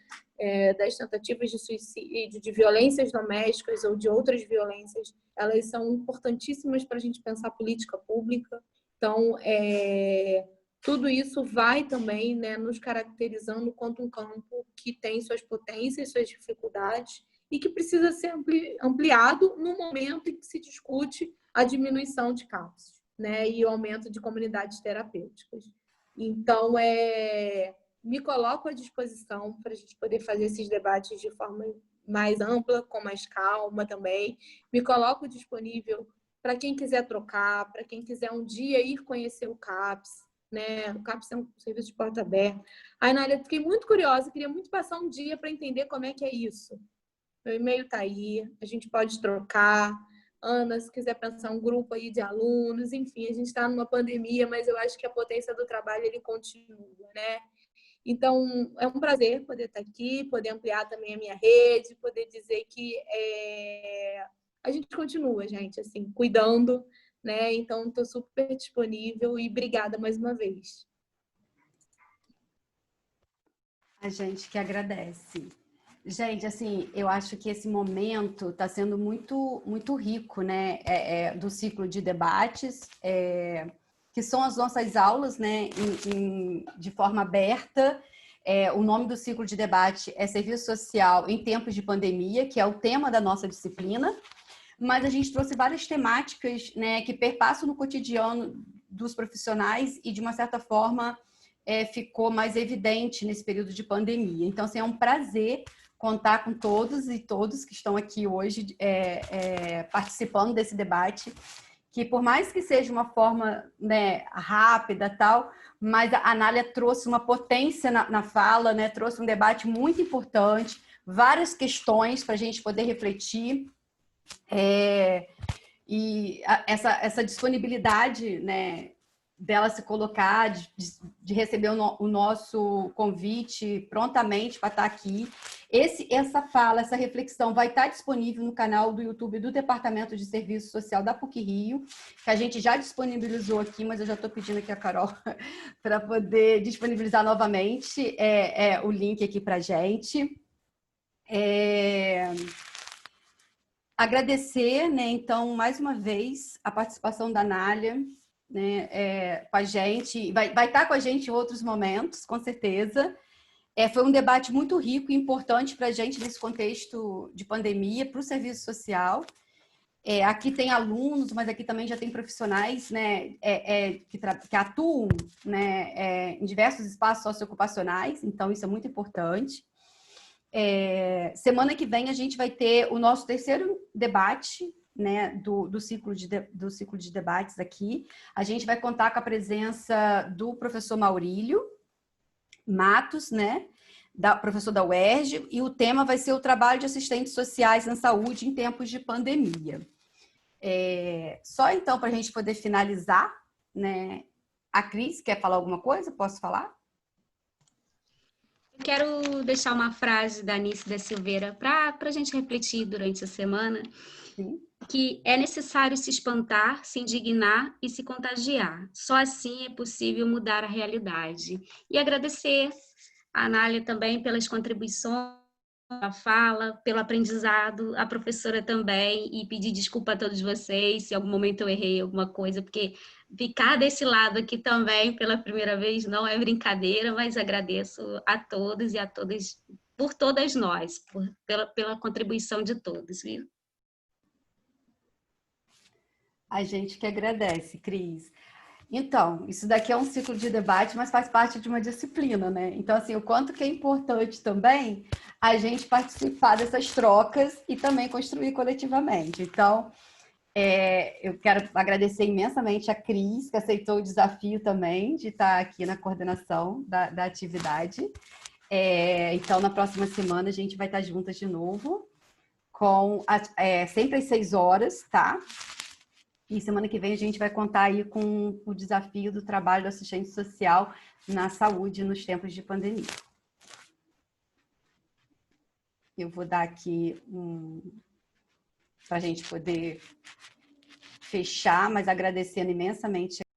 das tentativas de suicídio, de violências domésticas ou de outras violências, elas são importantíssimas para a gente pensar política pública. Então, tudo isso vai também, né, nos caracterizando quanto um campo que tem suas potências, suas dificuldades e que precisa ser ampliado no momento em que se discute a diminuição de casos, né, e o aumento de comunidades terapêuticas. Então, me coloco à disposição para a gente poder fazer esses debates de forma mais ampla, com mais calma também. Me coloco disponível para quem quiser trocar, para quem quiser um dia ir conhecer o CAPS, né? O CAPS é um serviço de porta aberta. Aí, Nália, fiquei muito curiosa, queria muito passar um dia para entender como é que é isso. Meu e-mail está aí, a gente pode trocar. Ana, se quiser pensar um grupo aí de alunos, enfim, a gente está numa pandemia, mas eu acho que a potência do trabalho ele continua, né? Então, é um prazer poder estar aqui, poder ampliar também a minha rede, poder dizer que a gente continua, gente, assim, cuidando, né? Então, estou super disponível e obrigada mais uma vez. A gente que agradece. Gente, assim, eu acho que esse momento está sendo muito, muito rico, né? Do ciclo de debates, que são as nossas aulas, né? De forma aberta. O nome do ciclo de debate é Serviço Social em Tempos de Pandemia, que é o tema da nossa disciplina. Mas a gente trouxe várias temáticas, né, que perpassam no cotidiano dos profissionais e, de uma certa forma, ficou mais evidente nesse período de pandemia. Então, assim, é um prazer contar com todos e todas que estão aqui hoje participando desse debate, que por mais que seja uma forma, né, rápida tal, mas a Nália trouxe uma potência na fala, né, trouxe um debate muito importante, várias questões para a gente poder refletir. E essa disponibilidade, né, dela se colocar, de receber o nosso convite prontamente para estar aqui. Essa fala, essa reflexão vai estar disponível no canal do YouTube do Departamento de Serviço Social da PUC-Rio, que a gente já disponibilizou aqui, mas eu já estou pedindo aqui a Carol para poder disponibilizar novamente o link aqui para a gente. Agradecer, né, então, mais uma vez, a participação da Nália, né, com a gente, vai estar com a gente em outros momentos, com certeza. Foi um debate muito rico e importante para a gente nesse contexto de pandemia, para o serviço social. Aqui tem alunos, mas aqui também já tem profissionais, né, que atuam, né, em diversos espaços socioocupacionais, então isso é muito importante. Semana que vem a gente vai ter o nosso terceiro debate, né, do ciclo de debates aqui. A gente vai contar com a presença do professor Maurílio Matos, né, professor da UERJ, e o tema vai ser o trabalho de assistentes sociais na saúde em tempos de pandemia. Só então, para a gente poder finalizar, né, a Cris, quer falar alguma coisa? Posso falar? Quero deixar uma frase da Anice da Silveira para a gente refletir durante a semana. Sim. Que é necessário se espantar, se indignar e se contagiar. Só assim é possível mudar a realidade. E agradecer a Anália também pelas contribuições, a fala, pelo aprendizado, a professora também, e pedir desculpa a todos vocês se em algum momento eu errei alguma coisa, porque ficar desse lado aqui também pela primeira vez não é brincadeira, mas agradeço a todos e a todas, por todas nós, pela contribuição de todos, viu? A gente que agradece, Cris. Então, isso daqui é um ciclo de debate, mas faz parte de uma disciplina, né? Então, assim, o quanto que é importante também a gente participar dessas trocas e também construir coletivamente. Então, eu quero agradecer imensamente a Cris, que aceitou o desafio também de estar aqui na coordenação da atividade. Então, na próxima semana, a gente vai estar juntas de novo, sempre às 6 horas, tá? E semana que vem a gente vai contar aí com o desafio do trabalho do assistente social na saúde nos tempos de pandemia. Eu vou dar aqui para a gente poder fechar, mas agradecendo imensamente